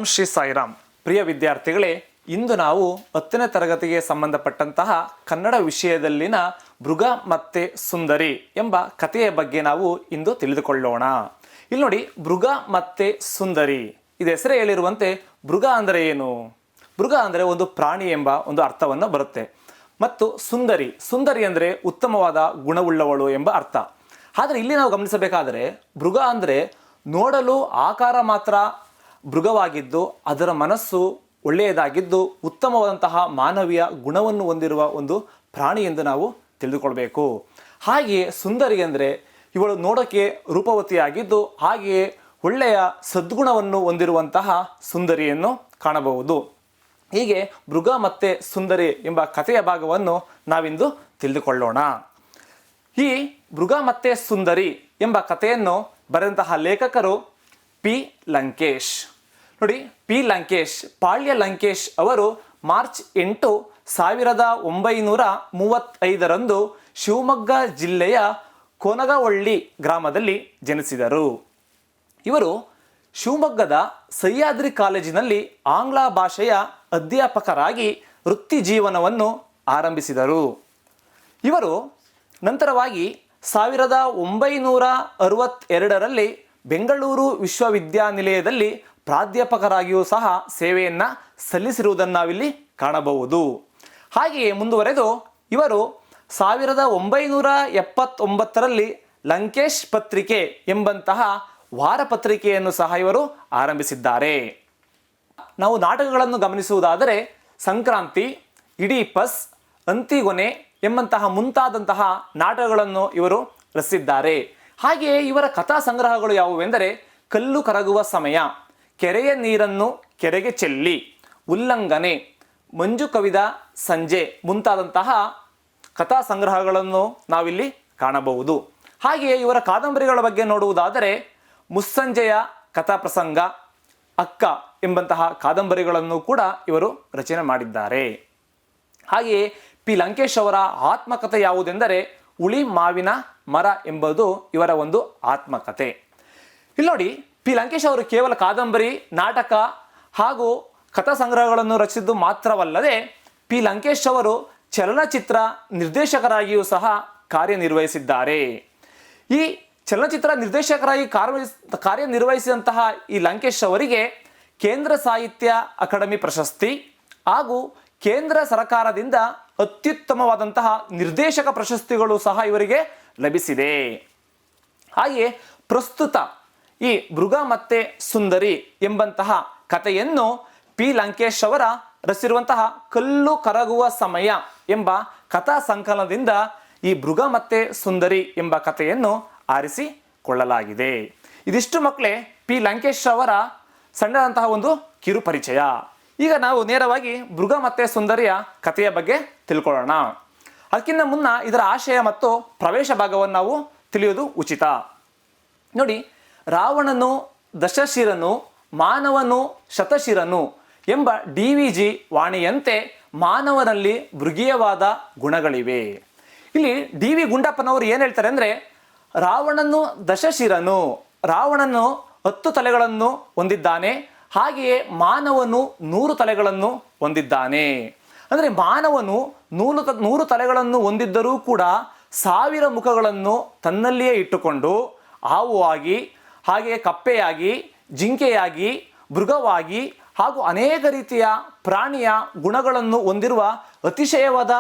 ಓಂ ಶ್ರೀ ಸಾಯಿರಾಮ್. ಪ್ರಿಯ ವಿದ್ಯಾರ್ಥಿಗಳೇ, ಇಂದು ನಾವು 10ನೇ ತರಗತಿಗೆ ಸಂಬಂಧಪಟ್ಟಂತಹ ಕನ್ನಡ ವಿಷಯದಲ್ಲಿನ ಮೃಗ ಮತ್ತೆ ಸುಂದರಿ ಎಂಬ ಕಥೆಯ ಬಗ್ಗೆ ನಾವು ಇಂದು ತಿಳಿದುಕೊಳ್ಳೋಣ. ಇಲ್ಲಿ ನೋಡಿ, ಮೃಗ ಮತ್ತೆ ಸುಂದರಿ, ಇದು ಹೆಸರೇ ಹೇಳಿರುವಂತೆ ಮೃಗ ಅಂದರೆ ಏನು? ಮೃಗ ಅಂದರೆ ಒಂದು ಪ್ರಾಣಿ ಎಂಬ ಒಂದು ಅರ್ಥವನ್ನು ಬರುತ್ತೆ. ಮತ್ತು ಸುಂದರಿ, ಸುಂದರಿ ಅಂದರೆ ಉತ್ತಮವಾದ ಗುಣವುಳ್ಳವಳು ಎಂಬ ಅರ್ಥ. ಆದರೆ ಇಲ್ಲಿ ನಾವು ಗಮನಿಸಬೇಕಾದರೆ ಮೃಗ ಅಂದರೆ ನೋಡಲು ಆಕಾರ ಮಾತ್ರ ಮೃಗವಾಗಿದ್ದು ಅದರ ಮನಸ್ಸು ಒಳ್ಳೆಯದಾಗಿದ್ದು ಉತ್ತಮವಾದಂತಹ ಮಾನವೀಯ ಗುಣವನ್ನು ಹೊಂದಿರುವ ಒಂದು ಪ್ರಾಣಿ ಎಂದು ನಾವು ತಿಳಿದುಕೊಳ್ಬೇಕು. ಹಾಗೆಯೇ ಸುಂದರಿ ಅಂದರೆ ಇವಳು ನೋಡೋಕ್ಕೆ ರೂಪವತಿಯಾಗಿದ್ದು ಹಾಗೆಯೇ ಒಳ್ಳೆಯ ಸದ್ಗುಣವನ್ನು ಹೊಂದಿರುವಂತಹ ಸುಂದರಿಯನ್ನು ಕಾಣಬಹುದು. ಹೀಗೆ ಮೃಗ ಮತ್ತು ಸುಂದರಿ ಎಂಬ ಕಥೆಯ ಭಾಗವನ್ನು ನಾವಿಂದು ತಿಳಿದುಕೊಳ್ಳೋಣ. ಈ ಮೃಗ ಮತ್ತು ಸುಂದರಿ ಎಂಬ ಕಥೆಯನ್ನು ಬರೆದಂತಹ ಲೇಖಕರು ಪಿ ಲಂಕೇಶ್. ನೋಡಿ, ಪಿ ಲಂಕೇಶ್, ಪಾಳ್ಯ ಲಂಕೇಶ್ ಅವರು ಮಾರ್ಚ್ 8, 1935 ಶಿವಮೊಗ್ಗ ಜಿಲ್ಲೆಯ ಕೊನಗವಳ್ಳಿ ಗ್ರಾಮದಲ್ಲಿ ಜನಿಸಿದರು. ಇವರು ಶಿವಮೊಗ್ಗದ ಸಹ್ಯಾದ್ರಿ ಕಾಲೇಜಿನಲ್ಲಿ ಆಂಗ್ಲ ಭಾಷೆಯ ಅಧ್ಯಾಪಕರಾಗಿ ವೃತ್ತಿ ಜೀವನವನ್ನು ಆರಂಭಿಸಿದರು. ಇವರು ನಂತರವಾಗಿ 1962 ಬೆಂಗಳೂರು ವಿಶ್ವವಿದ್ಯಾನಿಲಯದಲ್ಲಿ ಪ್ರಾಧ್ಯಾಪಕರಾಗಿಯೂ ಸಹ ಸೇವೆಯನ್ನು ಸಲ್ಲಿಸಿರುವುದನ್ನು ನಾವಿಲ್ಲಿ ಕಾಣಬಹುದು. ಹಾಗೆಯೇ ಮುಂದುವರೆದು ಇವರು 1979 ಲಂಕೇಶ್ ಪತ್ರಿಕೆ ಎಂಬಂತಹ ವಾರಪತ್ರಿಕೆಯನ್ನು ಸಹ ಇವರು ಆರಂಭಿಸಿದ್ದಾರೆ. ನಾವು ನಾಟಕಗಳನ್ನು ಗಮನಿಸುವುದಾದರೆ ಸಂಕ್ರಾಂತಿ, ಇಡೀಪಸ್, ಅಂತಿಗೊನೆ ಎಂಬಂತಹ ಮುಂತಾದಂತಹ ನಾಟಕಗಳನ್ನು ಇವರು ರಚಿಸಿದ್ದಾರೆ. ಹಾಗೆಯೇ ಇವರ ಕಥಾ ಸಂಗ್ರಹಗಳು ಯಾವುವೆಂದರೆ ಕಲ್ಲು ಕರಗುವ ಸಮಯ, ಕೆರೆಯ ನೀರನ್ನು ಕೆರೆಗೆ ಚೆಲ್ಲಿ, ಉಲ್ಲಂಘನೆ, ಮಂಜು ಕವಿದ ಸಂಜೆ ಮುಂತಾದಂತಹ ಕಥಾ ಸಂಗ್ರಹಗಳನ್ನು ನಾವಿಲ್ಲಿ ಕಾಣಬಹುದು. ಹಾಗೆಯೇ ಇವರ ಕಾದಂಬರಿಗಳ ಬಗ್ಗೆ ನೋಡುವುದಾದರೆ ಮುಸ್ಸಂಜೆಯ ಕಥಾಪ್ರಸಂಗ, ಅಕ್ಕ ಎಂಬಂತಹ ಕಾದಂಬರಿಗಳನ್ನು ಕೂಡ ಇವರು ರಚನೆ ಮಾಡಿದ್ದಾರೆ. ಹಾಗೆಯೇ ಪಿ ಲಂಕೇಶ್ ಅವರ ಆತ್ಮಕಥೆ ಯಾವುದೆಂದರೆ ಉಳಿ ಮಾವಿನ ಮರ ಎಂಬುದು ಇವರ ಒಂದು ಆತ್ಮಕಥೆ. ಇಲ್ಲಿ ನೋಡಿ, ಪಿ ಲಂಕೇಶ್ ಅವರು ಕೇವಲ ಕಾದಂಬರಿ, ನಾಟಕ ಹಾಗೂ ಕಥಾ ಸಂಗ್ರಹಗಳನ್ನು ರಚಿಸಿದ್ದು ಮಾತ್ರವಲ್ಲದೆ ಪಿ ಲಂಕೇಶ್ ಅವರು ಚಲನಚಿತ್ರ ನಿರ್ದೇಶಕರಾಗಿಯೂ ಸಹ ಕಾರ್ಯನಿರ್ವಹಿಸಿದ್ದಾರೆ. ಈ ಚಲನಚಿತ್ರ ನಿರ್ದೇಶಕರಾಗಿ ಕಾರ್ಯನಿರ್ವಹಿಸಿದಂತಹ ಈ ಲಂಕೇಶ್ ಅವರಿಗೆ ಕೇಂದ್ರ ಸಾಹಿತ್ಯ ಅಕಾಡೆಮಿ ಪ್ರಶಸ್ತಿ ಹಾಗೂ ಕೇಂದ್ರ ಸರ್ಕಾರದಿಂದ ಅತ್ಯುತ್ತಮವಾದಂತಹ ನಿರ್ದೇಶಕ ಪ್ರಶಸ್ತಿಗಳು ಸಹ ಇವರಿಗೆ ಲಭಿಸಿದೆ. ಹಾಗೆಯೇ ಪ್ರಸ್ತುತ ಈ ಮೃಗ ಮತ್ತೆ ಸುಂದರಿ ಎಂಬಂತಹ ಕಥೆಯನ್ನು ಪಿ ಲಂಕೇಶ್ ಅವರ ರಚಿಸಿರುವಂತಹ ಕಲ್ಲು ಕರಗುವ ಸಮಯ ಎಂಬ ಕಥಾ ಸಂಕಲನದಿಂದ ಈ ಮೃಗ ಮತ್ತೆ ಸುಂದರಿ ಎಂಬ ಕಥೆಯನ್ನು ಆರಿಸಿಕೊಳ್ಳಲಾಗಿದೆ. ಇದಿಷ್ಟು ಮಕ್ಕಳೇ ಪಿ ಲಂಕೇಶ್ ಅವರ ಸಣ್ಣದಂತಹ ಒಂದು ಕಿರು ಪರಿಚಯ. ಈಗ ನಾವು ನೇರವಾಗಿ ಮೃಗ ಮತ್ತೆ ಸುಂದರಿಯ ಕಥೆಯ ಬಗ್ಗೆ ತಿಳ್ಕೊಳ್ಳೋಣ. ಅದಕ್ಕಿಂತ ಮುನ್ನ ಇದರ ಆಶಯ ಮತ್ತು ಪ್ರವೇಶ ಭಾಗವನ್ನು ನಾವು ತಿಳಿಯುವುದು ಉಚಿತ. ನೋಡಿ, ರಾವಣನು ದಶಶಿರನು, ಮಾನವನು ಶತಶಿರನು ಎಂಬ DVG ವಾಣಿಯಂತೆ ಮಾನವನಲ್ಲಿ ಮೃಗೀಯವಾದ ಗುಣಗಳಿವೆ. ಇಲ್ಲಿ DV ಗುಂಡಪ್ಪನವರು ಏನು ಹೇಳ್ತಾರೆ ಅಂದರೆ, ರಾವಣನು ದಶಶಿರನು, ರಾವಣನು 10 ತಲೆಗಳನ್ನು ಹೊಂದಿದ್ದಾನೆ, ಹಾಗೆಯೇ ಮಾನವನು 100 ತಲೆಗಳನ್ನು ಹೊಂದಿದ್ದಾನೆ. ಅಂದರೆ ಮಾನವನು 100 ತಲೆಗಳನ್ನು ಹೊಂದಿದ್ದರೂ ಕೂಡ 1000 ಮುಖಗಳನ್ನು ತನ್ನಲ್ಲಿಯೇ ಇಟ್ಟುಕೊಂಡು ಹಾವುವಾಗಿ, ಹಾಗೆಯೇ ಕಪ್ಪೆಯಾಗಿ, ಜಿಂಕೆಯಾಗಿ, ಮೃಗವಾಗಿ ಹಾಗೂ ಅನೇಕ ರೀತಿಯ ಪ್ರಾಣಿಯ ಗುಣಗಳನ್ನು ಹೊಂದಿರುವ ಅತಿಶಯವಾದ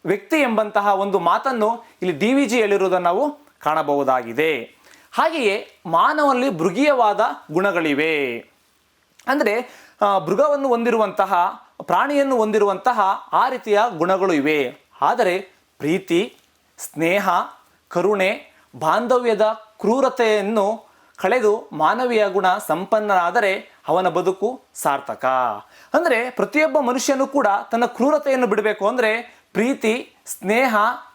ವ್ಯಕ್ತಿ ಎಂಬಂತಹ ಒಂದು ಮಾತನ್ನು ಇಲ್ಲಿ DVG ಹೇಳಿರುವುದನ್ನು ನಾವು ಕಾಣಬಹುದಾಗಿದೆ. ಹಾಗೆಯೇ ಮಾನವನಲ್ಲಿ ಮೃಗೀಯವಾದ ಗುಣಗಳಿವೆ. ಅಂದರೆ ಮೃಗವನ್ನು ಹೊಂದಿರುವಂತಹ, ಪ್ರಾಣಿಯನ್ನು ಹೊಂದಿರುವಂತಹ ಆ ರೀತಿಯ ಗುಣಗಳು ಇವೆ. ಆದರೆ ಪ್ರೀತಿ, ಸ್ನೇಹ, ಕರುಣೆ, ಬಾಂಧವ್ಯದ ಕ್ರೂರತೆಯನ್ನು ಕಳೆದು ಮಾನವೀಯ ಗುಣ ಸಂಪನ್ನನಾದರೆ ಅವನ ಬದುಕು ಸಾರ್ಥಕ. ಅಂದರೆ ಪ್ರತಿಯೊಬ್ಬ ಮನುಷ್ಯನೂ ಕೂಡ ತನ್ನ ಕ್ರೂರತೆಯನ್ನು ಬಿಡಬೇಕು ಅಂದರೆ ಪ್ರೀತಿ, ಸ್ನೇಹ,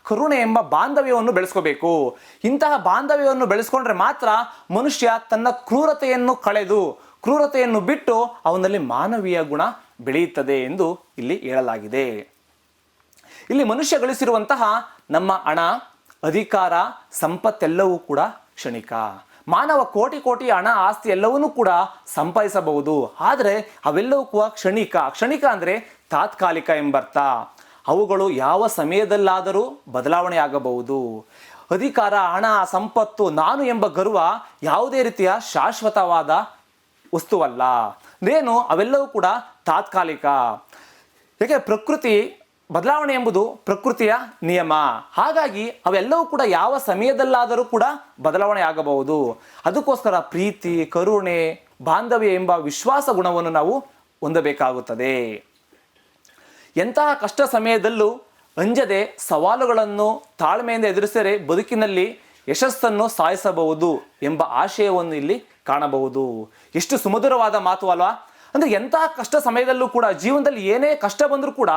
ಕರುಣೆ ಎಂಬ ಬಾಂಧವ್ಯವನ್ನು ಬೆಳೆಸ್ಕೋಬೇಕು. ಇಂತಹ ಬಾಂಧವ್ಯವನ್ನು ಬೆಳೆಸ್ಕೊಂಡ್ರೆ ಮಾತ್ರ ಮನುಷ್ಯ ತನ್ನ ಕ್ರೂರತೆಯನ್ನು ಕಳೆದು, ಕ್ರೂರತೆಯನ್ನು ಬಿಟ್ಟು ಅವನಲ್ಲಿ ಮಾನವೀಯ ಗುಣ ಬೆಳೆಯುತ್ತದೆ ಎಂದು ಇಲ್ಲಿ ಹೇಳಲಾಗಿದೆ. ಇಲ್ಲಿ ಮನುಷ್ಯ ಗಳಿಸಿರುವಂತಹ ನಮ್ಮ ಹಣ, ಅಧಿಕಾರ, ಸಂಪತ್ತೆಲ್ಲವೂ ಕೂಡ ಕ್ಷಣಿಕ. ಮಾನವ ಕೋಟಿ ಕೋಟಿ ಹಣ ಆಸ್ತಿ ಎಲ್ಲವನ್ನೂ ಕೂಡ ಸಂಪಾದಿಸಬಹುದು. ಆದರೆ ಅವೆಲ್ಲವೂ ಕೂಡ ಕ್ಷಣಿಕ ಅಂದರೆ ತಾತ್ಕಾಲಿಕ ಎಂಬರ್ಥ. ಅವುಗಳು ಯಾವ ಸಮಯದಲ್ಲಾದರೂ ಬದಲಾವಣೆ ಆಗಬಹುದು. ಅಧಿಕಾರ, ಹಣ, ಸಂಪತ್ತು, ನಾನು ಎಂಬ ಗರ್ವ ಯಾವುದೇ ರೀತಿಯ ಶಾಶ್ವತವಾದ ವಸ್ತುವಲ್ಲ. ಅವೆಲ್ಲವೂ ಕೂಡ ತಾತ್ಕಾಲಿಕ. ಯಾಕೆ ಪ್ರಕೃತಿ ಬದಲಾವಣೆ ಎಂಬುದು ಪ್ರಕೃತಿಯ ನಿಯಮ. ಹಾಗಾಗಿ ಅವೆಲ್ಲವೂ ಕೂಡ ಯಾವ ಸಮಯದಲ್ಲಾದರೂ ಕೂಡ ಬದಲಾವಣೆ ಆಗಬಹುದು. ಅದಕ್ಕೋಸ್ಕರ ಪ್ರೀತಿ, ಕರುಣೆ, ಬಾಂಧವ್ಯ ಎಂಬ ವಿಶ್ವಾಸ ಗುಣವನ್ನು ನಾವು ಹೊಂದಬೇಕಾಗುತ್ತದೆ. ಎಂತಹ ಕಷ್ಟ ಸಮಯದಲ್ಲೂ ಅಂಜದೆ ಸವಾಲುಗಳನ್ನು ತಾಳ್ಮೆಯಿಂದ ಎದುರಿಸಿದರೆ ಬದುಕಿನಲ್ಲಿ ಯಶಸ್ಸನ್ನು ಸಾಧಿಸಬಹುದು ಎಂಬ ಆಶಯವನ್ನು ಇಲ್ಲಿ ಕಾಣಬಹುದು. ಎಷ್ಟು ಸುಮಧುರವಾದ ಮಾತು ಅಲ್ವಾ? ಅಂದರೆ ಎಂತಹ ಕಷ್ಟ ಸಮಯದಲ್ಲೂ ಕೂಡ, ಜೀವನದಲ್ಲಿ ಏನೇ ಕಷ್ಟ ಬಂದರೂ ಕೂಡ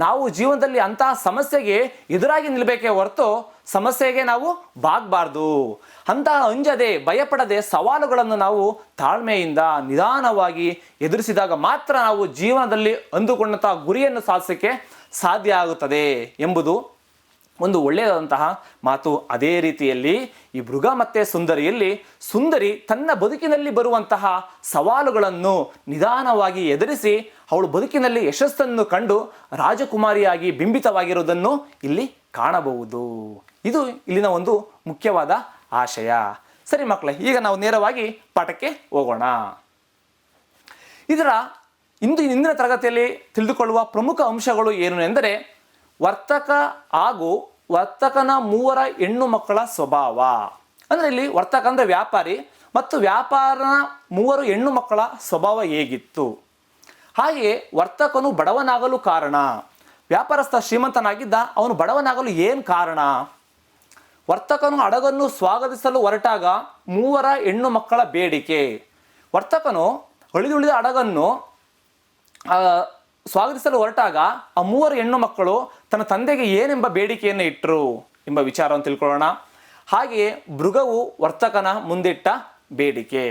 ನಾವು ಜೀವನದಲ್ಲಿ ಅಂತಹ ಸಮಸ್ಯೆಗೆ ಎದುರಾಗಿ ನಿಲ್ಲಬೇಕೇ ಹೊರತು ಸಮಸ್ಯೆಗೆ ನಾವು ಬಾಗಬಾರ್ದು. ಅಂತಹ ಅಂಜದೆ, ಭಯಪಡದೆ ಸವಾಲುಗಳನ್ನು ನಾವು ತಾಳ್ಮೆಯಿಂದ ನಿಧಾನವಾಗಿ ಎದುರಿಸಿದಾಗ ಮಾತ್ರ ನಾವು ಜೀವನದಲ್ಲಿ ಅಂದುಕೊಂಡಂತಹ ಗುರಿಯನ್ನು ಸಾಧಿಸೋಕ್ಕೆ ಸಾಧ್ಯ ಆಗುತ್ತದೆ ಎಂಬುದು ಒಂದು ಒಳ್ಳೆಯದಂತಹ ಮಾತು. ಅದೇ ರೀತಿಯಲ್ಲಿ ಈ ಮೃಗ ಮತ್ತು ಸುಂದರಿಯಲ್ಲಿ ಸುಂದರಿ ತನ್ನ ಬದುಕಿನಲ್ಲಿ ಬರುವಂತಹ ಸವಾಲುಗಳನ್ನು ನಿಧಾನವಾಗಿ ಎದುರಿಸಿ ಅವಳು ಬದುಕಿನಲ್ಲಿ ಯಶಸ್ಸನ್ನು ಕಂಡು ರಾಜಕುಮಾರಿಯಾಗಿ ಬಿಂಬಿತವಾಗಿರುವುದನ್ನು ಇಲ್ಲಿ ಕಾಣಬಹುದು. ಇದು ಇಲ್ಲಿನ ಒಂದು ಮುಖ್ಯವಾದ ಆಶಯ. ಸರಿ ಮಕ್ಕಳೇ, ಈಗ ನಾವು ನೇರವಾಗಿ ಪಾಠಕ್ಕೆ ಹೋಗೋಣ. ಇಂದಿನ ತರಗತಿಯಲ್ಲಿ ತಿಳಿದುಕೊಳ್ಳುವ ಪ್ರಮುಖ ಅಂಶಗಳು ಏನು ಎಂದರೆ ವರ್ತಕ ಹಾಗೂ ವರ್ತಕನ 3 ಹೆಣ್ಣು ಮಕ್ಕಳ ಸ್ವಭಾವ. ಅಂದರೆ ಇಲ್ಲಿ ವರ್ತಕ ಅಂದರೆ ವ್ಯಾಪಾರಿ ಮತ್ತು ವ್ಯಾಪಾರನ 3 ಹೆಣ್ಣು ಮಕ್ಕಳ ಸ್ವಭಾವ ಹೇಗಿತ್ತು. ಹಾಗೆಯೇ ವರ್ತಕನು ಬಡವನಾಗಲು ಕಾರಣ, ವ್ಯಾಪಾರಸ್ಥ ಶ್ರೀಮಂತನಾಗಿದ್ದ, ಅವನು ಬಡವನಾಗಲು ಏನು ಕಾರಣ. ವರ್ತಕನು ಹಡಗನ್ನು ಸ್ವಾಗತಿಸಲು ಹೊರಟಾಗ 3 ಹೆಣ್ಣು ಮಕ್ಕಳ ಬೇಡಿಕೆ. ವರ್ತಕನು ಅಳಿದುಳಿದ ಹಡಗನ್ನು ಸ್ವಾಗತಿಸಲು ಹೊರಟಾಗ ಆ 3 ಹೆಣ್ಣು ಮಕ್ಕಳು ತನ್ನ ತಂದೆಗೆ ಏನೆಂಬ ಬೇಡಿಕೆಯನ್ನು ಇಟ್ಟರು ಎಂಬ ವಿಚಾರವನ್ನು ತಿಳ್ಕೊಳ್ಳೋಣ. ಹಾಗೆಯೇ ಮೃಗವು ವರ್ತಕನ ಮುಂದಿಟ್ಟ ಬೇಡಿಕೆ.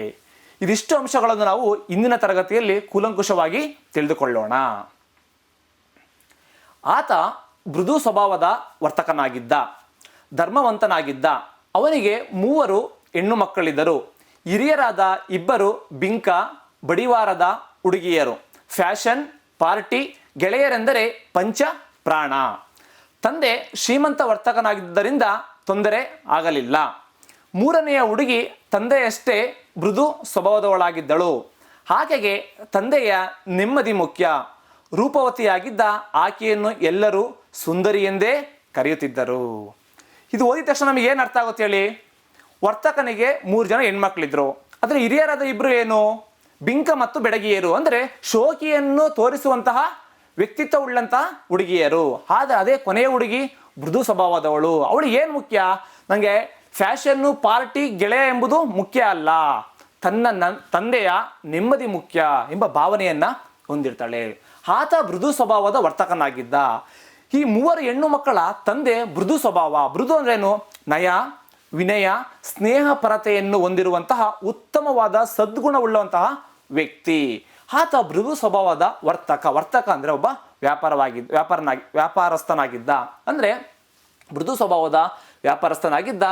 ಇದಿಷ್ಟು ಅಂಶಗಳನ್ನು ನಾವು ಇಂದಿನ ತರಗತಿಯಲ್ಲಿ ಕೂಲಂಕುಷವಾಗಿ ತಿಳಿದುಕೊಳ್ಳೋಣ. ಆತ ಮೃದು ಸ್ವಭಾವದ ವರ್ತಕನಾಗಿದ್ದ, ಧರ್ಮವಂತನಾಗಿದ್ದ. ಅವನಿಗೆ 3 ಹೆಣ್ಣು ಮಕ್ಕಳಿದ್ದರು. ಹಿರಿಯರಾದ 2 ಬಿಂಕ, ಬಡಿವಾರದ ಹುಡುಗಿಯರು. ಫ್ಯಾಷನ್, ಪಾರ್ಟಿ, ಗೆಳೆಯರೆಂದರೆ ಪಂಚ ಪ್ರಾಣ. ತಂದೆ ಶ್ರೀಮಂತ ವರ್ತಕನಾಗಿದ್ದರಿಂದ ತೊಂದರೆ ಆಗಲಿಲ್ಲ. 3ನೆಯ ಹುಡುಗಿ ತಂದೆಯಷ್ಟೇ ಮೃದು ಸ್ವಭಾವದವಳಾಗಿದ್ದಳು. ಆಕೆಗೆ ತಂದೆಯ ನೆಮ್ಮದಿ ಮುಖ್ಯ. ರೂಪವತಿಯಾಗಿದ್ದ ಆಕೆಯನ್ನು ಎಲ್ಲರೂ ಸುಂದರಿ ಎಂದೇ ಕರೆಯುತ್ತಿದ್ದರು. ಇದು ಓದಿದ ತಕ್ಷಣ ನಮಗೆ ಏನು ಅರ್ಥ ಆಗುತ್ತೆ ಹೇಳಿ? ವರ್ತಕನಿಗೆ 3 ಜನ ಹೆಣ್ಮಕ್ಳಿದ್ರು. ಆದರೆ ಹಿರಿಯರಾದ 2 ಏನು? ಬಿಂಕ ಮತ್ತು ಬೆಡಗಿಯರು. ಅಂದರೆ ಶೋಕಿಯನ್ನು ತೋರಿಸುವಂತಹ ವ್ಯಕ್ತಿತ್ವ ಉಳ್ಳಂತಹ ಹುಡುಗಿಯರು. ಆದರೆ ಅದೇ ಕೊನೆಯ ಹುಡುಗಿ ಮೃದು ಸ್ವಭಾವದವಳು. ಅವಳಿಗೆ ಏನು ಮುಖ್ಯ? ನನಗೆ ಫ್ಯಾಷನ್ನು, ಪಾರ್ಟಿ, ಗೆಳೆಯ ಎಂಬುದು ಮುಖ್ಯ ಅಲ್ಲ, ತಂದೆಯ ನೆಮ್ಮದಿ ಮುಖ್ಯ ಎಂಬ ಭಾವನೆಯನ್ನು ಹೊಂದಿರ್ತಾಳೆ. ಆತ ಮೃದು ಸ್ವಭಾವದ ವರ್ತಕನಾಗಿದ್ದ. ಈ 3 ಹೆಣ್ಣು ಮಕ್ಕಳ ತಂದೆ ಮೃದು ಸ್ವಭಾವ. ಮೃದು ಅಂದ್ರೇನು? ನಯ, ವಿನಯ, ಸ್ನೇಹ ಪರತೆಯನ್ನು ಹೊಂದಿರುವಂತಹ ಉತ್ತಮವಾದ ಸದ್ಗುಣವುಳ್ಳಂತಹ ವ್ಯಕ್ತಿ. ಆತ ಮೃದು ಸ್ವಭಾವದ ವರ್ತಕ ಅಂದರೆ ಒಬ್ಬ ವ್ಯಾಪಾರಸ್ಥನಾಗಿದ್ದ. ಅಂದರೆ ಮೃದು ಸ್ವಭಾವದ ವ್ಯಾಪಾರಸ್ಥನಾಗಿದ್ದ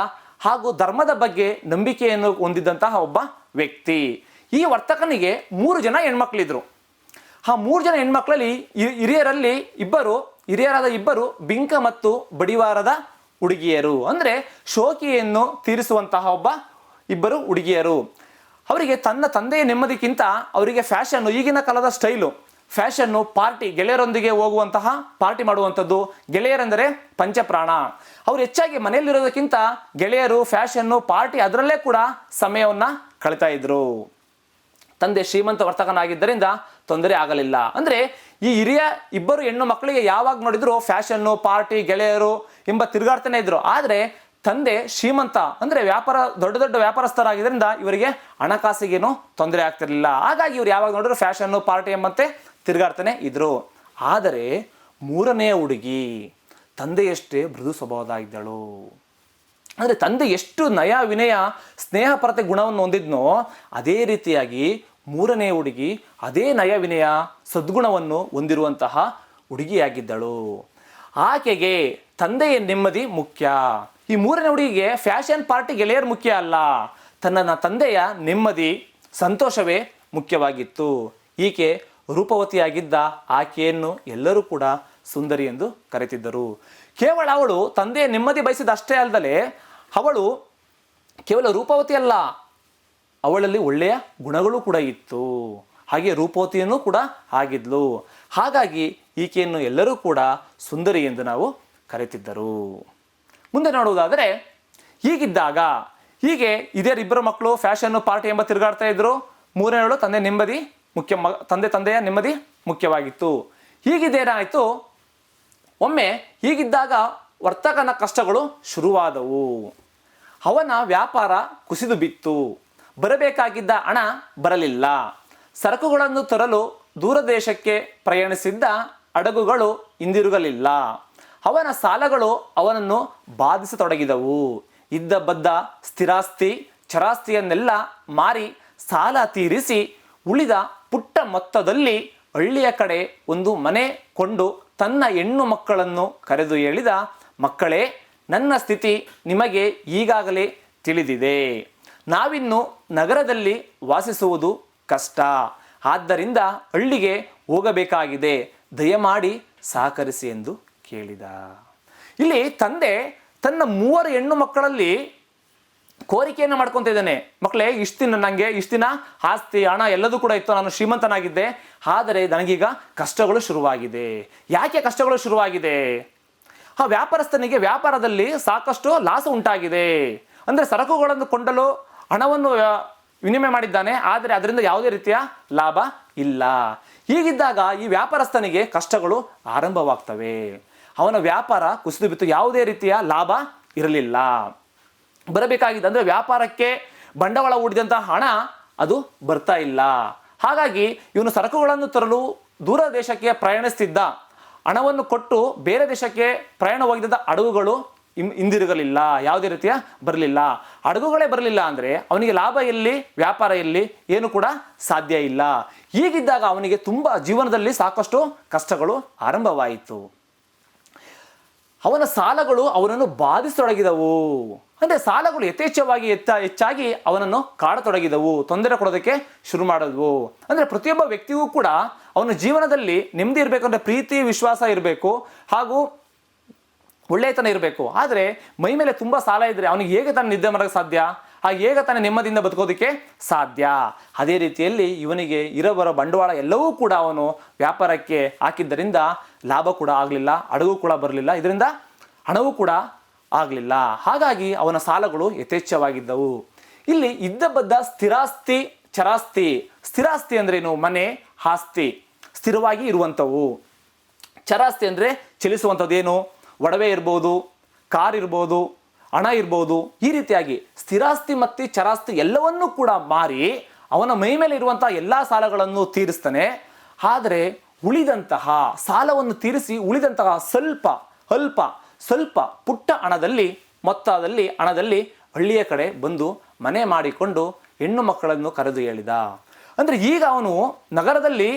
ಹಾಗೂ ಧರ್ಮದ ಬಗ್ಗೆ ನಂಬಿಕೆಯನ್ನು ಹೊಂದಿದ್ದಂತಹ ಒಬ್ಬ ವ್ಯಕ್ತಿ. ಈ ವರ್ತಕನಿಗೆ 3 ಜನ ಹೆಣ್ಮಕ್ಳಿದ್ರು. ಆ 3 ಜನ ಹೆಣ್ಮಕ್ಳಲ್ಲಿ ಹಿರಿಯರಾದ 2 ಬಿಂಕ ಮತ್ತು ಬಡಿವಾರದ ಹುಡುಗಿಯರು. ಅಂದರೆ ಶೋಕಿಯನ್ನು ತೀರಿಸುವಂತಹ 2 ಹುಡುಗಿಯರು. ಅವರಿಗೆ ತನ್ನ ತಂದೆಯ ನೆಮ್ಮದಿಗಿಂತ ಅವರಿಗೆ ಫ್ಯಾಷನ್ನು, ಈಗಿನ ಕಾಲದ ಸ್ಟೈಲು, ಫ್ಯಾಷನ್ನು, ಪಾರ್ಟಿ, ಗೆಳೆಯರೊಂದಿಗೆ ಹೋಗುವಂತಹ ಪಾರ್ಟಿ ಮಾಡುವಂಥದ್ದು. ಗೆಳೆಯರೆಂದರೆ ಪಂಚಪ್ರಾಣ. ಅವರು ಹೆಚ್ಚಾಗಿ ಮನೆಯಲ್ಲಿರೋದಕ್ಕಿಂತ ಗೆಳೆಯರು, ಫ್ಯಾಷನ್ನು, ಪಾರ್ಟಿ ಅದರಲ್ಲೇ ಕೂಡ ಸಮಯವನ್ನು ಕಳೀತಾ ಇದ್ರು. ತಂದೆ ಶ್ರೀಮಂತ ವರ್ತಕನಾಗಿದ್ದರಿಂದ ತೊಂದರೆ ಆಗಲಿಲ್ಲ. ಅಂದರೆ ಈ ಹಿರಿಯ 2 ಹೆಣ್ಣು ಮಕ್ಕಳಿಗೆ ಯಾವಾಗ ನೋಡಿದ್ರು ಫ್ಯಾಷನ್ನು, ಪಾರ್ಟಿ, ಗೆಳೆಯರು ಎಂಬ ತಿರುಗಾಡ್ತಾನೆ ಇದ್ರು. ಆದರೆ ತಂದೆ ಶ್ರೀಮಂತ, ಅಂದರೆ ದೊಡ್ಡ ದೊಡ್ಡ ವ್ಯಾಪಾರಸ್ಥರಾಗಿದ್ದರಿಂದ ಇವರಿಗೆ ಹಣಕಾಸಿಗೇನು ತೊಂದರೆ ಆಗ್ತಿರಲಿಲ್ಲ. ಹಾಗಾಗಿ ಇವರು ಯಾವಾಗ ನೋಡಿದ್ರು ಫ್ಯಾಷನ್ನು, ಪಾರ್ಟಿ ಎಂಬಂತೆ ತಿರುಗಾಡ್ತಾನೆ ಇದ್ರು. ಆದರೆ 3ನೆಯ ಹುಡುಗಿ ತಂದೆಯಷ್ಟೇ ಮೃದು ಸ್ವಭಾವದಾಗಿದ್ದಳು. ಅಂದರೆ ತಂದೆ ಎಷ್ಟು ನಯ, ವಿನಯ, ಸ್ನೇಹಪರತೆ ಗುಣವನ್ನು ಹೊಂದಿದ್ನೋ ಅದೇ ರೀತಿಯಾಗಿ 3ನೇ ಹುಡುಗಿ ಅದೇ ನಯ, ವಿನಯ, ಸದ್ಗುಣವನ್ನು ಹೊಂದಿರುವಂತಹ ಹುಡುಗಿಯಾಗಿದ್ದಳು. ಆಕೆಗೆ ತಂದೆಯ ನೆಮ್ಮದಿ ಮುಖ್ಯ. ಈ 3ನೇ ಹುಡುಗಿಗೆ ಫ್ಯಾಷನ್, ಪಾರ್ಟಿ, ಗೆಳೆಯರು ಮುಖ್ಯ ಅಲ್ಲ, ತನ್ನ ತಂದೆಯ ನೆಮ್ಮದಿ ಸಂತೋಷವೇ ಮುಖ್ಯವಾಗಿತ್ತು. ಈಕೆ ರೂಪವತಿಯಾಗಿದ್ದ ಆಕೆಯನ್ನು ಎಲ್ಲರೂ ಕೂಡ ಸುಂದರಿ ಎಂದು ಕರೆತಿದ್ದರು. ಕೇವಲ ಅವಳು ತಂದೆಯ ನೆಮ್ಮದಿ ಬಯಸಿದ ಅಷ್ಟೇ ಅಲ್ಲದೆ ಅವಳು ಕೇವಲ ರೂಪವತಿ ಅಲ್ಲ, ಅವಳಲ್ಲಿ ಒಳ್ಳೆಯ ಗುಣಗಳು ಕೂಡ ಇತ್ತು. ಹಾಗೆ ರೂಪವತಿಯನ್ನು ಕೂಡ ಆಗಿದ್ಲು. ಹಾಗಾಗಿ ಈಕೆಯನ್ನು ಎಲ್ಲರೂ ಕೂಡ ಸುಂದರಿ ಎಂದು ನಾವು ಕರೆತಿದ್ದರು. ಮುಂದೆ ನೋಡುವುದಾದರೆ, ಹೀಗಿದ್ದಾಗ ಹೀಗೆ ಇದೇ ಇಬ್ಬರು ಮಕ್ಕಳು ಫ್ಯಾಷನ್ನು ಪಾರ್ಟಿ ಎಂಬ ತಿರುಗಾಡ್ತಾ ಇದ್ರು. ಮೂರನೇಳು ತಂದೆಯ ನೆಮ್ಮದಿ ಮುಖ್ಯವಾಗಿತ್ತು. ಹೀಗಿದ್ದೇನಾಯಿತು, ಒಮ್ಮೆ ಹೀಗಿದ್ದಾಗ ವರ್ತಕನ ಕಷ್ಟಗಳು ಶುರುವಾದವು. ಅವನ ವ್ಯಾಪಾರ ಕುಸಿದು ಬಿತ್ತು. ಬರಬೇಕಾಗಿದ್ದ ಹಣ ಬರಲಿಲ್ಲ. ಸರಕುಗಳನ್ನು ತರಲು ದೂರ ದೇಶಕ್ಕೆ ಪ್ರಯಾಣಿಸಿದ್ದ ಹಡಗುಗಳು ಹಿಂದಿರುಗಲಿಲ್ಲ. ಅವನ ಸಾಲಗಳು ಅವನನ್ನು ಬಾಧಿಸತೊಡಗಿದವು. ಇದ್ದ ಬದ್ದ ಸ್ಥಿರಾಸ್ತಿ ಚರಾಸ್ತಿಯನ್ನೆಲ್ಲ ಮಾರಿ ಸಾಲ ತೀರಿಸಿ ಉಳಿದ ಪುಟ್ಟ ಮೊತ್ತದಲ್ಲಿ ಹಳ್ಳಿಯ ಕಡೆ ಒಂದು ಮನೆ ಕೊಂಡು ತನ್ನ ಹೆಣ್ಣು ಮಕ್ಕಳನ್ನು ಕರೆದು ಹೇಳಿದ, ಮಕ್ಕಳೇ, ನನ್ನ ಸ್ಥಿತಿ ನಿಮಗೆ ಈಗಾಗಲೇ ತಿಳಿದಿದೆ. ನಾವಿನ್ನು ನಗರದಲ್ಲಿ ವಾಸಿಸುವುದು ಕಷ್ಟ. ಆದ್ದರಿಂದ ಹಳ್ಳಿಗೆ ಹೋಗಬೇಕಾಗಿದೆ. ದಯಮಾಡಿ ಸಹಕರಿಸಿ ಎಂದು ಕೇಳಿದ. ಇಲ್ಲಿ ತಂದೆ ತನ್ನ 3 ಹೆಣ್ಣು ಮಕ್ಕಳಲ್ಲಿ ಕೋರಿಕೆಯನ್ನು ಮಾಡ್ಕೊತ ಇದ್ದಾನೆ. ಮಕ್ಕಳೇ, ನನಗೆ ಇಷ್ಟು ದಿನ ಆಸ್ತಿ ಹಣ ಎಲ್ಲದೂ ಕೂಡ ಇತ್ತು, ನಾನು ಶ್ರೀಮಂತನಾಗಿದ್ದೆ. ಆದರೆ ನನಗೀಗ ಕಷ್ಟಗಳು ಶುರುವಾಗಿದೆ. ಯಾಕೆ ಕಷ್ಟಗಳು ಶುರುವಾಗಿದೆ? ಆ ವ್ಯಾಪಾರಸ್ಥನಿಗೆ ವ್ಯಾಪಾರದಲ್ಲಿ ಸಾಕಷ್ಟು ಲಾಸ ಉಂಟಾಗಿದೆ. ಅಂದರೆ ಸರಕುಗಳನ್ನು ಕೊಂಡಲು ಹಣವನ್ನು ವಿನಿಮಯ ಮಾಡಿದ್ದಾನೆ, ಆದರೆ ಅದರಿಂದ ಯಾವುದೇ ರೀತಿಯ ಲಾಭ ಇಲ್ಲ. ಹೀಗಿದ್ದಾಗ ಈ ವ್ಯಾಪಾರಸ್ಥನಿಗೆ ಕಷ್ಟಗಳು ಆರಂಭವಾಗ್ತವೆ. ಅವನ ವ್ಯಾಪಾರ ಕುಸಿದು ಬಿತ್ತು. ಯಾವುದೇ ರೀತಿಯ ಲಾಭ ಇರಲಿಲ್ಲ. ಬರಬೇಕಾಗಿದೆ ಅಂದರೆ ವ್ಯಾಪಾರಕ್ಕೆ ಬಂಡವಾಳ ಹೂಡಿದಂತಹ ಹಣ ಅದು ಬರ್ತಾ ಇಲ್ಲ. ಹಾಗಾಗಿ ಇವನು ಸರಕುಗಳನ್ನು ತರಲು ದೂರ ದೇಶಕ್ಕೆ ಪ್ರಯಾಣಿಸ್ತಿದ್ದ. ಹಣವನ್ನು ಕೊಟ್ಟು ಬೇರೆ ದೇಶಕ್ಕೆ ಪ್ರಯಾಣ ಹೋಗಿದ್ದ ಹಡಗುಗಳು ಹಿಂದಿರುಗಲಿಲ್ಲ. ಯಾವುದೇ ರೀತಿಯ ಬರಲಿಲ್ಲ. ಹಡಗುಗಳೇ ಬರಲಿಲ್ಲ ಅಂದರೆ ಅವನಿಗೆ ಲಾಭ ಎಲ್ಲಿ, ವ್ಯಾಪಾರ ಎಲ್ಲಿ, ಏನು ಕೂಡ ಸಾಧ್ಯ ಇಲ್ಲ. ಹೀಗಿದ್ದಾಗ ಅವನಿಗೆ ತುಂಬ ಜೀವನದಲ್ಲಿ ಸಾಕಷ್ಟು ಕಷ್ಟಗಳು ಆರಂಭವಾಯಿತು. ಅವನ ಸಾಲಗಳು ಅವನನ್ನು ಬಾಧಿಸತೊಡಗಿದವು. ಅಂದರೆ ಸಾಲಗಳು ಯಥೇಚ್ಛವಾಗಿ ಹೆಚ್ಚಾಗಿ ಅವನನ್ನು ಕಾಡತೊಡಗಿದವು, ತೊಂದರೆ ಕೊಡೋದಕ್ಕೆ ಶುರು ಮಾಡಿದ್ವು. ಅಂದರೆ ಪ್ರತಿಯೊಬ್ಬ ವ್ಯಕ್ತಿಗೂ ಕೂಡ ಅವನ ಜೀವನದಲ್ಲಿ ನೆಮ್ಮದಿ ಇರಬೇಕು ಅಂದರೆ ಪ್ರೀತಿ ವಿಶ್ವಾಸ ಇರಬೇಕು, ಹಾಗೂ ಒಳ್ಳೆಯತನ ಇರಬೇಕು. ಆದರೆ ಮೈ ಮೇಲೆ ತುಂಬ ಸಾಲ ಇದ್ದರೆ ಅವನಿಗೆ ಹೇಗೆ ತಾನು ನಿದ್ದೆ ಮಾಡೋಕ್ಕೆ ಸಾಧ್ಯ? ಹಾಗೆ ಹೇಗೆ ತಾನು ನೆಮ್ಮದಿಯಿಂದ ಬದುಕೋದಕ್ಕೆ ಸಾಧ್ಯ? ಅದೇ ರೀತಿಯಲ್ಲಿ ಇವನಿಗೆ ಇರಬರೋ ಬಂಡವಾಳ ಎಲ್ಲವೂ ಕೂಡ ಅವನು ವ್ಯಾಪಾರಕ್ಕೆ ಹಾಕಿದ್ದರಿಂದ ಲಾಭ ಕೂಡ ಆಗಲಿಲ್ಲ, ಹಡಗು ಕೂಡ ಬರಲಿಲ್ಲ, ಇದರಿಂದ ಹಣವೂ ಕೂಡ ಆಗಲಿಲ್ಲ. ಹಾಗಾಗಿ ಅವನ ಸಾಲಗಳು ಯಥೇಚ್ಛವಾಗಿದ್ದವು. ಇಲ್ಲಿ ಇದ್ದ ಬದ್ದ ಸ್ಥಿರಾಸ್ತಿ ಚರಾಸ್ತಿ. ಸ್ಥಿರಾಸ್ತಿ ಅಂದ್ರೇನು? ಮನೆ, ಆಸ್ತಿ ಸ್ಥಿರವಾಗಿ ಇರುವಂಥವು. ಚರಾಸ್ತಿ ಅಂದರೆ ಚಲಿಸುವಂಥದ್ದು. ಏನು? ಒಡವೆ ಇರ್ಬೋದು, ಕಾರ್ ಇರ್ಬೋದು, ಹಣ ಇರ್ಬೋದು. ಈ ರೀತಿಯಾಗಿ ಸ್ಥಿರಾಸ್ತಿ ಮತ್ತು ಚರಾಸ್ತಿ ಎಲ್ಲವನ್ನೂ ಕೂಡ ಮಾರಿ ಅವನ ಮೈ ಮೇಲೆ ಇರುವಂತಹ ಎಲ್ಲ ಸಾಲಗಳನ್ನು ತೀರಿಸ್ತಾನೆ. ಆದರೆ ಉಳಿದಂತಹ ಸಾಲವನ್ನು ತೀರಿಸಿ ಉಳಿದಂತಹ ಸ್ವಲ್ಪ ಪುಟ್ಟ ಹಣದಲ್ಲಿ ಹಳ್ಳಿಯ ಕಡೆ ಬಂದು ಮನೆ ಮಾಡಿಕೊಂಡು ಹೆಣ್ಣು ಮಕ್ಕಳನ್ನು ಕರೆದು ಹೇಳಿದ. ಅಂದರೆ ಈಗ ಅವನು ನಗರದಲ್ಲಿ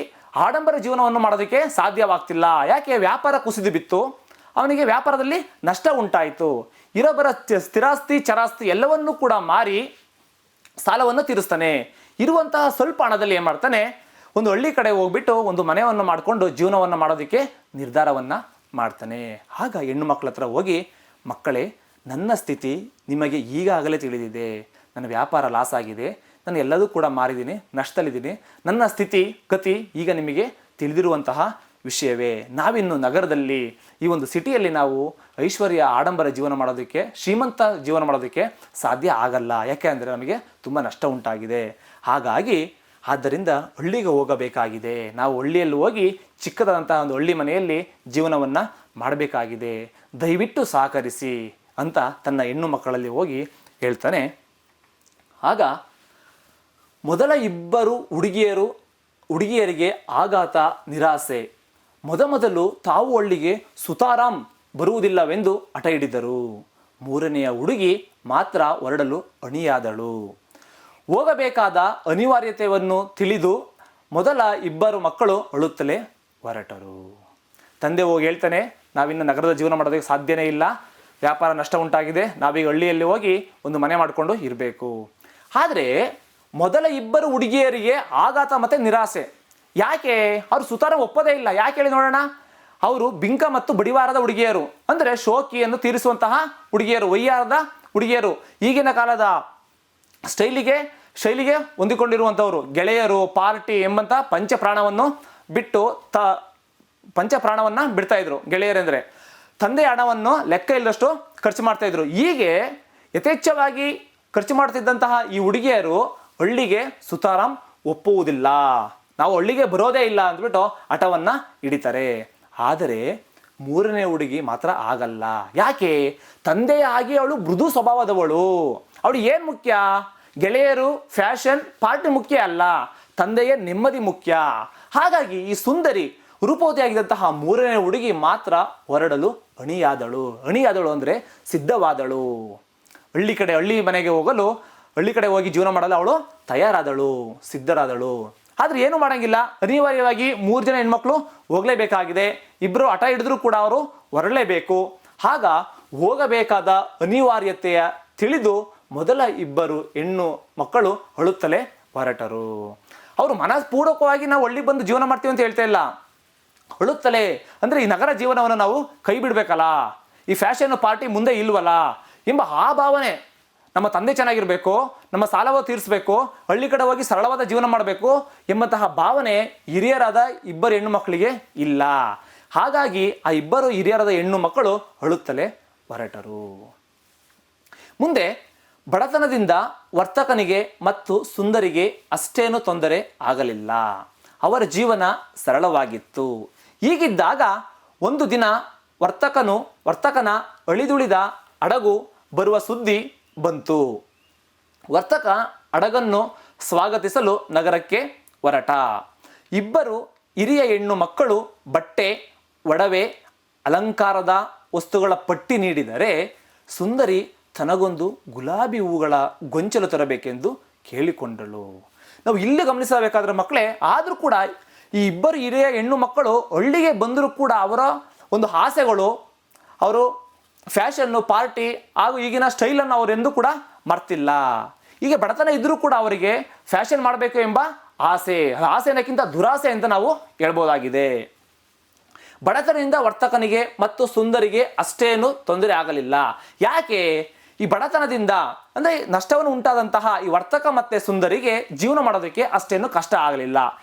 ಆಡಂಬರ ಜೀವನವನ್ನು ಮಾಡೋದಕ್ಕೆ ಸಾಧ್ಯವಾಗ್ತಿಲ್ಲ. ಯಾಕೆ? ವ್ಯಾಪಾರ ಕುಸಿದು ಬಿತ್ತು. ಅವನಿಗೆ ವ್ಯಾಪಾರದಲ್ಲಿ ನಷ್ಟ ಉಂಟಾಯಿತು. ಇರೋಬರ ಸ್ಥಿರಾಸ್ತಿ ಚರಾಸ್ತಿ ಎಲ್ಲವನ್ನೂ ಕೂಡ ಮಾರಿ ಸಾಲವನ್ನು ತೀರಿಸ್ತಾನೆ. ಇರುವಂತಹ ಸ್ವಲ್ಪ ಹಣದಲ್ಲಿ ಏನು ಮಾಡ್ತಾನೆ, ಒಂದು ಹಳ್ಳಿ ಕಡೆ ಹೋಗ್ಬಿಟ್ಟು ಒಂದು ಮನೆಯನ್ನು ಮಾಡಿಕೊಂಡು ಜೀವನವನ್ನು ಮಾಡೋದಕ್ಕೆ ನಿರ್ಧಾರವನ್ನು ಮಾಡ್ತಾನೆ. ಆಗ ಹೆಣ್ಣು ಮಕ್ಕಳ ಹತ್ರ ಹೋಗಿ, ಮಕ್ಕಳೇ, ನನ್ನ ಸ್ಥಿತಿ ನಿಮಗೆ ಈಗಾಗಲೇ ತಿಳಿದಿದೆ. ನನ್ನ ವ್ಯಾಪಾರ ಲಾಸ್ ಆಗಿದೆ, ನಾನು ಎಲ್ಲದೂ ಕೂಡ ಮಾರಿದ್ದೀನಿ, ನಷ್ಟದಲ್ಲಿದ್ದೀನಿ. ನನ್ನ ಸ್ಥಿತಿ ಗತಿ ಈಗ ನಿಮಗೆ ತಿಳಿದಿರುವಂತಹ ವಿಷಯವೇ. ನಾವಿನ್ನು ನಗರದಲ್ಲಿ ಈ ಒಂದು ಸಿಟಿಯಲ್ಲಿ ನಾವು ಐಶ್ವರ್ಯ ಆಡಂಬರ ಜೀವನ ಮಾಡೋದಕ್ಕೆ, ಶ್ರೀಮಂತ ಜೀವನ ಮಾಡೋದಕ್ಕೆ ಸಾಧ್ಯ ಆಗಲ್ಲ. ಯಾಕೆ ಅಂದರೆ ನಮಗೆ ತುಂಬ ನಷ್ಟ ಉಂಟಾಗಿದೆ. ಆದ್ದರಿಂದ ಹಳ್ಳಿಗೆ ಹೋಗಬೇಕಾಗಿದೆ. ನಾವು ಹಳ್ಳಿಯಲ್ಲಿ ಹೋಗಿ ಚಿಕ್ಕದಾದಂತಹ ಒಂದು ಹಳ್ಳಿ ಮನೆಯಲ್ಲಿ ಜೀವನವನ್ನು ಮಾಡಬೇಕಾಗಿದೆ. ದಯವಿಟ್ಟು ಸಹಕರಿಸಿ ಅಂತ ತನ್ನ ಹೆಣ್ಣು ಮಕ್ಕಳಲ್ಲಿ ಹೋಗಿ ಹೇಳ್ತಾನೆ. ಆಗ ಮೊದಲ ಇಬ್ಬರು ಹುಡುಗಿಯರಿಗೆ ಆಘಾತ, ನಿರಾಸೆ. ಮೊದಲು ತಾವು ಹಳ್ಳಿಗೆ ಸುತಾರಾಮ್ ಬರುವುದಿಲ್ಲವೆಂದು ಹಠ ಹಿಡಿದರು. ಮೂರನೆಯ ಹುಡುಗಿ ಮಾತ್ರ ಹೊರಡಲು ಅಣಿಯಾದಳು. ಹೋಗಬೇಕಾದ ಅನಿವಾರ್ಯತೆಯನ್ನು ತಿಳಿದು ಮೊದಲ ಇಬ್ಬರು ಮಕ್ಕಳು ಅಳುತ್ತಲೇ ಹೊರಟರು. ತಂದೆ ಹೋಗಿ ಹೇಳ್ತಾನೆ, ನಾವಿನ್ನು ನಗರದ ಜೀವನ ಮಾಡೋದಕ್ಕೆ ಸಾಧ್ಯನೇ ಇಲ್ಲ, ವ್ಯಾಪಾರ ನಷ್ಟ ಉಂಟಾಗಿದೆ, ನಾವೀಗ ಹಳ್ಳಿಯಲ್ಲಿ ಹೋಗಿ ಒಂದು ಮನೆ ಮಾಡಿಕೊಂಡು ಇರಬೇಕು. ಆದರೆ ಮೊದಲ ಇಬ್ಬರು ಹುಡುಗಿಯರಿಗೆ ಆಘಾತ ಮತ್ತು ನಿರಾಸೆ. ಯಾಕೆ? ಅವರು ಸುತಾರ ಒಪ್ಪೋದೇ ಇಲ್ಲ. ಯಾಕೆ ಹೇಳಿ ನೋಡೋಣ. ಅವರು ಬಿಂಕ ಮತ್ತು ಬಡಿವಾರದ ಹುಡುಗಿಯರು, ಅಂದರೆ ಶೋಕಿಯನ್ನು ತೀರಿಸುವಂತಹ ಹುಡುಗಿಯರು, ವಯ್ಯಾರದ ಹುಡುಗಿಯರು, ಈಗಿನ ಕಾಲದ ಶೈಲಿಗೆ ಹೊಂದಿಕೊಂಡಿರುವಂಥವ್ರು, ಗೆಳೆಯರು, ಪಾರ್ಟಿ ಎಂಬಂಥ ಪಂಚಪ್ರಾಣವನ್ನು ಬಿಡ್ತಾ ಇದ್ರು. ಗೆಳೆಯರೆಂದರೆ ತಂದೆಯ ಹಣವನ್ನು ಲೆಕ್ಕ ಇಲ್ಲದಷ್ಟು ಖರ್ಚು ಮಾಡ್ತಾ ಇದ್ರು. ಹೀಗೆ ಯಥೇಚ್ಛವಾಗಿ ಖರ್ಚು ಮಾಡ್ತಿದ್ದಂತಹ ಈ ಹುಡುಗಿಯರು ಹಳ್ಳಿಗೆ ಸುತಾರಾಮ್ ಒಪ್ಪುವುದಿಲ್ಲ, ನಾವು ಹಳ್ಳಿಗೆ ಬರೋದೇ ಇಲ್ಲ ಅಂದ್ಬಿಟ್ಟು ಹಠವನ್ನು ಹಿಡಿತಾರೆ. ಆದರೆ ಮೂರನೇ ಹುಡುಗಿ ಮಾತ್ರ ಆಗಲ್ಲ. ಯಾಕೆ? ತಂದೆಯ ಆಗಿ ಅವಳು ಮೃದು ಸ್ವಭಾವದವಳು. ಅವಳು ಏನು ಮುಖ್ಯ? ಗೆಳೆಯರು, ಫ್ಯಾಷನ್, ಪಾರ್ಟಿ ಮುಖ್ಯ ಅಲ್ಲ, ತಂದೆಯ ನೆಮ್ಮದಿ ಮುಖ್ಯ. ಹಾಗಾಗಿ ಈ ಸುಂದರಿ ರೂಪವತಿಯಾಗಿದ್ದಂತಹ ಮೂರನೇ ಹುಡುಗಿ ಮಾತ್ರ ಹೊರಡಲು ಅಣಿಯಾದಳು ಅಂದರೆ ಸಿದ್ಧವಾದಳು. ಹಳ್ಳಿ ಮನೆಗೆ ಹೋಗಲು, ಹಳ್ಳಿ ಕಡೆ ಹೋಗಿ ಜೀವನ ಮಾಡಲು ಅವಳು ತಯಾರಾದಳು, ಸಿದ್ಧರಾದಳು. ಆದರೆ ಏನು ಮಾಡೋಂಗಿಲ್ಲ, ಅನಿವಾರ್ಯವಾಗಿ 3 ಜನ ಹೆಣ್ಮಕ್ಳು ಹೋಗಲೇಬೇಕಾಗಿದೆ. ಇಬ್ಬರು ಹಠ ಹಿಡಿದ್ರೂ ಕೂಡ ಅವರು ಹೊರಡಲೇಬೇಕು. ಆಗ ಹೋಗಬೇಕಾದ ಅನಿವಾರ್ಯತೆಯ ತಿಳಿದು ಮೊದಲ ಇಬ್ಬರು ಹೆಣ್ಣು ಮಕ್ಕಳು ಅಳುತ್ತಲೇ ಹೊರಟರು. ಅವರು ಮನಸ್ಪೂರ್ವಕವಾಗಿ ನಾವು ಹಳ್ಳಿ ಬಂದು ಜೀವನ ಮಾಡ್ತೀವಿ ಅಂತ ಹೇಳ್ತಾ ಇಲ್ಲ, ಅಳುತ್ತಲೇ ಅಂದರೆ ಈ ನಗರ ಜೀವನವನ್ನು ನಾವು ಕೈ ಬಿಡಬೇಕಲ್ಲ, ಈ ಫ್ಯಾಷನ್ ಪಾರ್ಟಿ ಮುಂದೆ ಇಲ್ವಲ್ಲ ಎಂಬ ಆ ಭಾವನೆ. ನಮ್ಮ ತಂದೆ ಚೆನ್ನಾಗಿರಬೇಕು, ನಮ್ಮ ಸಾಲವ ತೀರಿಸಬೇಕು, ಹಳ್ಳಿ ಕಡೆ ಹೋಗಿ ಸರಳವಾದ ಜೀವನ ಮಾಡಬೇಕು ಎಂಬಂತಹ ಭಾವನೆ ಹಿರಿಯರಾದ ಇಬ್ಬರು ಹೆಣ್ಣು ಮಕ್ಕಳಿಗೆ ಇಲ್ಲ. ಹಾಗಾಗಿ ಆ ಇಬ್ಬರು ಹಿರಿಯರಾದ ಹೆಣ್ಣು ಮಕ್ಕಳು ಅಳುತ್ತಲೇ ಹೊರಟರು. ಮುಂದೆ ಬಡತನದಿಂದ ವರ್ತಕನಿಗೆ ಮತ್ತು ಸುಂದರಿಗೆ ಅಷ್ಟೇನೂ ತೊಂದರೆ ಆಗಲಿಲ್ಲ. ಅವರ ಜೀವನ ಸರಳವಾಗಿತ್ತು. ಹೀಗಿದ್ದಾಗ ಒಂದು ದಿನ ವರ್ತಕನ ಅಳಿದುಳಿದ ಹಡಗು ಬರುವ ಸುದ್ದಿ ಬಂತು. ವರ್ತಕ ಹಡಗನ್ನು ಸ್ವಾಗತಿಸಲು ನಗರಕ್ಕೆ ಹೊರಟ. ಇಬ್ಬರು ಹಿರಿಯ ಹೆಣ್ಣು ಮಕ್ಕಳು ಬಟ್ಟೆ, ಒಡವೆ, ಅಲಂಕಾರದ ವಸ್ತುಗಳ ಪಟ್ಟಿ ನೀಡಿದರೆ ಸುಂದರಿ ತನಗೊಂದು ಗುಲಾಬಿ ಹೂಗಳ ಗೊಂಚಲು ತರಬೇಕೆಂದು ಕೇಳಿಕೊಂಡಳು. ನಾವು ಇಲ್ಲಿ ಗಮನಿಸಬೇಕಾದ್ರೆ ಮಕ್ಕಳೇ, ಆದರೂ ಕೂಡ ಈ ಇಬ್ಬರು ಹಿರಿಯ ಹೆಣ್ಣು ಮಕ್ಕಳು ಹಳ್ಳಿಗೆ ಬಂದರೂ ಕೂಡ ಅವರ ಒಂದು ಆಸೆಗಳು, ಅವರು ಫ್ಯಾಷನ್ನು, ಪಾರ್ಟಿ ಹಾಗೂ ಈಗಿನ ಸ್ಟೈಲನ್ನು ಅವರೆಂದೂ ಕೂಡ ಮರ್ತಿಲ್ಲ. ಈಗ ಬಡತನ ಇದ್ದರೂ ಕೂಡ ಅವರಿಗೆ ಫ್ಯಾಷನ್ ಮಾಡಬೇಕು ಎಂಬ ಆಸೆನಕ್ಕಿಂತ ದುರಾಸೆ ಅಂತ ನಾವು ಹೇಳ್ಬೋದಾಗಿದೆ. ಬಡತನದಿಂದ ವರ್ತಕನಿಗೆ ಮತ್ತು ಸುಂದರಿಗೆ ಅಷ್ಟೇನು ತೊಂದರೆ ಆಗಲಿಲ್ಲ. ಯಾಕೆ? ಈ ಬಡತನದಿಂದ ಅಂದರೆ ನಷ್ಟವನ್ನು ಉಂಟಾದಂತಹ ಈ ವರ್ತಕ ಮತ್ತು ಸುಂದರಿಗೆ ಜೀವನ ಮಾಡೋದಕ್ಕೆ ಅಷ್ಟೇನು ಕಷ್ಟ ಆಗಲಿಲ್ಲ.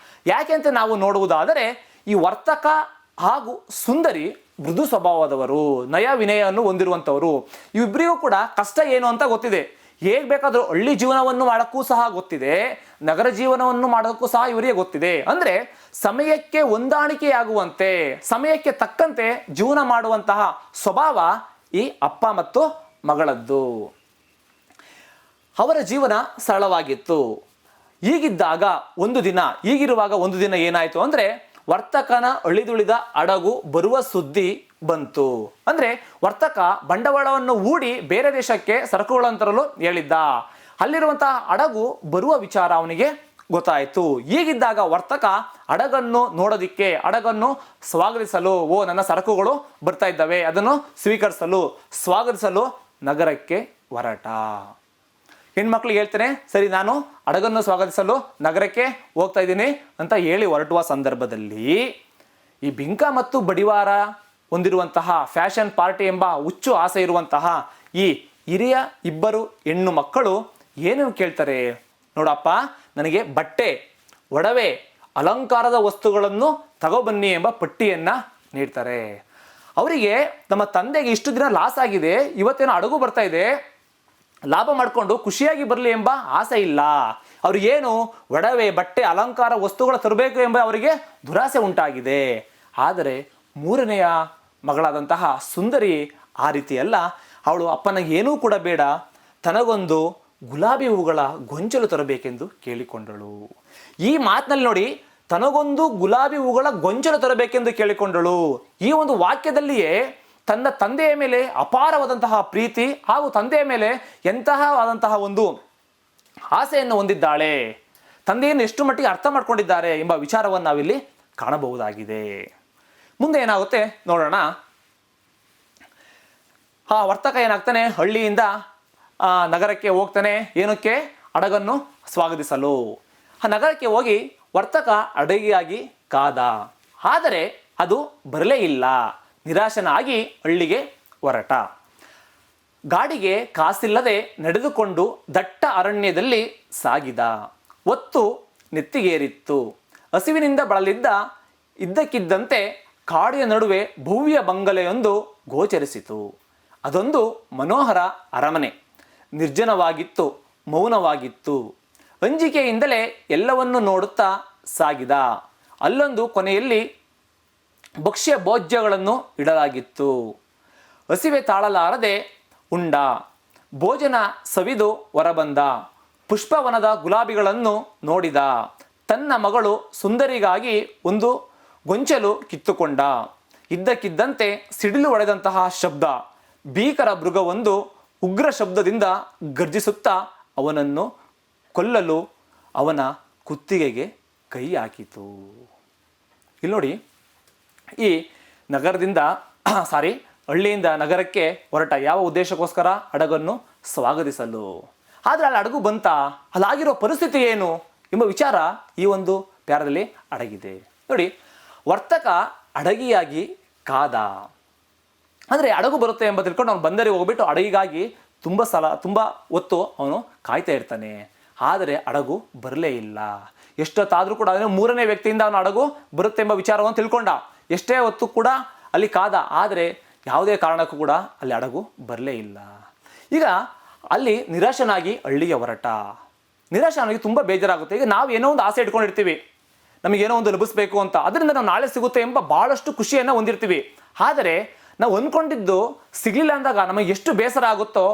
ಯಾಕೆ ಅಂತ ನಾವು ನೋಡುವುದಾದರೆ, ಈ ವರ್ತಕ ಹಾಗೂ ಸುಂದರಿ ಮೃದು ಸ್ವಭಾವದವರು, ನಯ ವಿನಯವನ್ನು ಹೊಂದಿರುವಂಥವರು. ಇವಿಬ್ಬರಿಗೂ ಕೂಡ ಕಷ್ಟ ಏನು ಅಂತ ಗೊತ್ತಿದೆ. ಹೇಗೆ ಬೇಕಾದರೂ ಹಳ್ಳಿ ಜೀವನವನ್ನು ಮಾಡೋಕ್ಕೂ ಸಹ ಗೊತ್ತಿದೆ, ನಗರ ಜೀವನವನ್ನು ಮಾಡೋಕ್ಕೂ ಸಹ ಇವರಿಗೆ ಗೊತ್ತಿದೆ. ಅಂದರೆ ಸಮಯಕ್ಕೆ ಹೊಂದಾಣಿಕೆಯಾಗುವಂತೆ, ಸಮಯಕ್ಕೆ ತಕ್ಕಂತೆ ಜೀವನ ಮಾಡುವಂತಹ ಸ್ವಭಾವ ಈ ಅಪ್ಪ ಮತ್ತು ಮಗಳದ್ದು. ಅವರ ಜೀವನ ಸರಳವಾಗಿತ್ತು. ಹೀಗಿರುವಾಗ ಒಂದು ದಿನ ಏನಾಯಿತು ಅಂದರೆ, ವರ್ತಕನ ಅಳಿದುಳಿದ ಹಡಗು ಬರುವ ಸುದ್ದಿ ಬಂತು. ಅಂದರೆ ವರ್ತಕ ಬಂಡವಾಳವನ್ನು ಹೂಡಿ ಬೇರೆ ದೇಶಕ್ಕೆ ಸರಕುಗಳನ್ನು ತರಲು ಹೇಳಿದ್ದ. ಅಲ್ಲಿರುವಂತಹ ಹಡಗು ಬರುವ ವಿಚಾರ ಅವನಿಗೆ ಗೊತ್ತಾಯಿತು. ಹೀಗಿದ್ದಾಗ ವರ್ತಕ ಹಡಗನ್ನು ನೋಡೋದಿಕ್ಕೆ, ಹಡಗನ್ನು ಸ್ವಾಗತಿಸಲು, ನನ್ನ ಸರಕುಗಳು ಬರ್ತಾ ಇದ್ದಾವೆ, ಅದನ್ನು ಸ್ವಾಗತಿಸಲು ನಗರಕ್ಕೆ ಹೊರಟ. ಹೆಣ್ಮಕ್ಳಿಗೆ ಹೇಳ್ತೇನೆ, ಸರಿ ನಾನು ಹಡಗನ್ನು ಸ್ವಾಗತಿಸಲು ನಗರಕ್ಕೆ ಹೋಗ್ತಾ ಇದ್ದೀನಿ ಅಂತ ಹೇಳಿ ಹೊರಟುವ ಸಂದರ್ಭದಲ್ಲಿ ಈ ಬಿಂಕ ಮತ್ತು ಬಡಿವಾರ ಹೊಂದಿರುವಂತಹ ಫ್ಯಾಷನ್ ಪಾರ್ಟಿ ಎಂಬ ಹುಚ್ಚು ಆಸೆ ಇರುವಂತಹ ಈ ಹಿರಿಯ ಇಬ್ಬರು ಹೆಣ್ಣು ಮಕ್ಕಳು ಏನೇನು ಕೇಳ್ತಾರೆ? ನೋಡಪ್ಪ, ನನಗೆ ಬಟ್ಟೆ, ಒಡವೆ, ಅಲಂಕಾರದ ವಸ್ತುಗಳನ್ನು ತಗೊಬನ್ನಿ ಎಂಬ ಪಟ್ಟಿಯನ್ನು ನೀಡ್ತಾರೆ. ಅವರಿಗೆ ನಮ್ಮ ತಂದೆಗೆ ಇಷ್ಟು ದಿನ ಲಾಸ್ ಆಗಿದೆ, ಇವತ್ತೇನೋ ಹಡಗು ಬರ್ತಾ ಇದೆ, ಲಾಭ ಮಾಡಿಕೊಂಡು ಖುಷಿಯಾಗಿ ಬರಲಿ ಎಂಬ ಆಸೆ ಇಲ್ಲ. ಅವ್ರಿಗೇನು ಒಡವೆ, ಬಟ್ಟೆ, ಅಲಂಕಾರ ವಸ್ತುಗಳು ತರಬೇಕು ಎಂಬ ಅವರಿಗೆ ದುರಾಸೆ ಉಂಟಾಗಿದೆ. ಆದರೆ ಮೂರನೆಯ ಮಗಳಾದಂತಹ ಸುಂದರಿ ಆ ರೀತಿಯಲ್ಲ. ಅವಳು ಅಪ್ಪನಿಗೆ ಏನೂ ಕೂಡ ಬೇಡ, ತನಗೊಂದು ಗುಲಾಬಿ ಹೂಗಳ ಗೊಂಚಲು ತರಬೇಕೆಂದು ಕೇಳಿಕೊಂಡಳು. ಈ ಮಾತಿನಲ್ಲಿ ನೋಡಿ, ತನಗೊಂದು ಗುಲಾಬಿ ಹೂಗಳ ಗೊಂಚಲು ತರಬೇಕೆಂದು ಕೇಳಿಕೊಂಡಳು. ಈ ಒಂದು ವಾಕ್ಯದಲ್ಲಿಯೇ ತನ್ನ ತಂದೆಯ ಮೇಲೆ ಅಪಾರವಾದಂತಹ ಪ್ರೀತಿ ಹಾಗೂ ತಂದೆಯ ಮೇಲೆ ಎಂತಹವಾದಂತಹ ಒಂದು ಆಸೆಯನ್ನು ಹೊಂದಿದ್ದಾಳೆ, ತಂದೆಯನ್ನು ಎಷ್ಟು ಮಟ್ಟಿಗೆ ಅರ್ಥ ಮಾಡ್ಕೊಂಡಿದ್ದಾರೆ ಎಂಬ ವಿಚಾರವನ್ನು ನಾವಿಲ್ಲಿ ಕಾಣಬಹುದಾಗಿದೆ. ಮುಂದೆ ಏನಾಗುತ್ತೆ ನೋಡೋಣ. ಆ ವರ್ತಕ ಏನಾಗ್ತಾನೆ, ಹಳ್ಳಿಯಿಂದ ನಗರಕ್ಕೆ ಹೋಗ್ತಾನೆ. ಏನಕ್ಕೆ? ಹಡಗನ್ನು ಸ್ವಾಗತಿಸಲು. ಆ ನಗರಕ್ಕೆ ಹೋಗಿ ವರ್ತಕ ಅಡಗಿಯಾಗಿ ಕಾದ. ಆದರೆ ಅದು ಬರಲೇ ಇಲ್ಲ. ನಿರಾಶನಾಗಿ ಹಳ್ಳಿಗೆ ಹೊರಟ. ಗಾಡಿಗೆ ಕಾಸಿಲ್ಲದೆ ನಡೆದುಕೊಂಡು ದಟ್ಟ ಅರಣ್ಯದಲ್ಲಿ ಸಾಗಿದ. ಹೊತ್ತು ನೆತ್ತಿಗೇರಿತ್ತು. ಹಸಿವಿನಿಂದ ಬಳಲಿದ್ದ. ಇದ್ದಕ್ಕಿದ್ದಂತೆ ಕಾಡಿನ ನಡುವೆ ಭವ್ಯ ಬಂಗಲೆಯೊಂದು ಗೋಚರಿಸಿತು. ಅದೊಂದು ಮನೋಹರ ಅರಮನೆ. ನಿರ್ಜನವಾಗಿತ್ತು, ಮೌನವಾಗಿತ್ತು. ಅಂಜಿಕೆಯಿಂದಲೇ ಎಲ್ಲವನ್ನೂ ನೋಡುತ್ತಾ ಸಾಗಿದ. ಅಲ್ಲೊಂದು ಕೊನೆಯಲ್ಲಿ ಭಕ್ಷ್ಯ ಭೋಜ್ಯಗಳನ್ನು ಇಡಲಾಗಿತ್ತು. ಹಸಿವೆ ತಾಳಲಾರದೆ ಉಂಡ. ಭೋಜನ ಸವಿದು ಹೊರಬಂದ. ಪುಷ್ಪವನದ ಗುಲಾಬಿಗಳನ್ನು ನೋಡಿದ. ತನ್ನ ಮಗಳು ಸುಂದರಿಗಾಗಿ ಒಂದು ಗೊಂಚಲು ಕಿತ್ತುಕೊಂಡ. ಇದ್ದಕ್ಕಿದ್ದಂತೆ ಸಿಡಿಲು ಹೊಡೆದಂತಹ ಶಬ್ದ. ಭೀಕರ ಮೃಗವೊಂದು ಉಗ್ರ ಶಬ್ದದಿಂದ ಗರ್ಜಿಸುತ್ತಾ ಅವನನ್ನು ಕೊಲ್ಲಲು ಅವನ ಕುತ್ತಿಗೆಗೆ ಕೈ ಹಾಕಿತು. ಇಲ್ಲಿ ನೋಡಿ, ಈ ನಗರದಿಂದ ಹಳ್ಳಿಯಿಂದ ನಗರಕ್ಕೆ ಹೊರಟ ಯಾವ ಉದ್ದೇಶಕ್ಕೋಸ್ಕರ? ಹಡಗನ್ನು ಸ್ವಾಗತಿಸಲು. ಆದರೆ ಅಲ್ಲಿ ಹಡಗು ಬಂತ, ಅಲ್ಲಾಗಿರೋ ಪರಿಸ್ಥಿತಿ ಏನು ಎಂಬ ವಿಚಾರ ಈ ಒಂದು ಪ್ಯಾರದಲ್ಲಿ ಅಡಗಿದೆ. ನೋಡಿ, ವರ್ತಕ ಅಡಗಿಯಾಗಿ ಕಾದ. ಅಂದರೆ ಹಡಗು ಬರುತ್ತೆ ಎಂಬ ತಿಳ್ಕೊಂಡು ಅವನು ಬಂದರಿಗೆ ಹೋಗ್ಬಿಟ್ಟು ಹಡಗಿಗಾಗಿ ತುಂಬ ಹೊತ್ತು ಅವನು ಕಾಯ್ತಾ ಇರ್ತಾನೆ. ಆದರೆ ಹಡಗು ಬರಲೇ ಇಲ್ಲ. ಎಷ್ಟೊತ್ತಾದರೂ ಕೂಡ ಅದನ್ನು ಮೂರನೇ ವ್ಯಕ್ತಿಯಿಂದ ಅವನು ಹಡಗು ಬರುತ್ತೆ ಎಂಬ ವಿಚಾರವನ್ನು ತಿಳ್ಕೊಂಡ. ಎಷ್ಟೇ ಹೊತ್ತು ಕೂಡ ಅಲ್ಲಿ ಕಾದ, ಆದರೆ ಯಾವುದೇ ಕಾರಣಕ್ಕೂ ಕೂಡ ಅಲ್ಲಿ ಹಡಗು ಬರಲೇ ಇಲ್ಲ. ಈಗ ಅಲ್ಲಿ ನಿರಾಶನಾಗಿ ಹಳ್ಳಿಗೆ ಹೊರಟ. ನಿರಾಶನಾಗಿ ತುಂಬ ಬೇಜಾರಾಗುತ್ತೆ. ಈಗ ನಾವು ಏನೋ ಒಂದು ಆಸೆ ಇಟ್ಕೊಂಡಿರ್ತೀವಿ, ನಮಗೇನೋ ಒಂದು ಲಭಿಸಬೇಕು ಅಂತ, ಅದರಿಂದ ನಾವು ನಾಳೆ ಸಿಗುತ್ತೆ ಎಂಬ ಭಾಳಷ್ಟು ಖುಷಿಯನ್ನು ಹೊಂದಿರ್ತೀವಿ. ಆದರೆ ನಾವು ಅಂದ್ಕೊಂಡಿದ್ದು ಸಿಗಲಿಲ್ಲ ಅಂದಾಗ ನಮಗೆ ಎಷ್ಟು ಬೇಸರ ಆಗುತ್ತೋ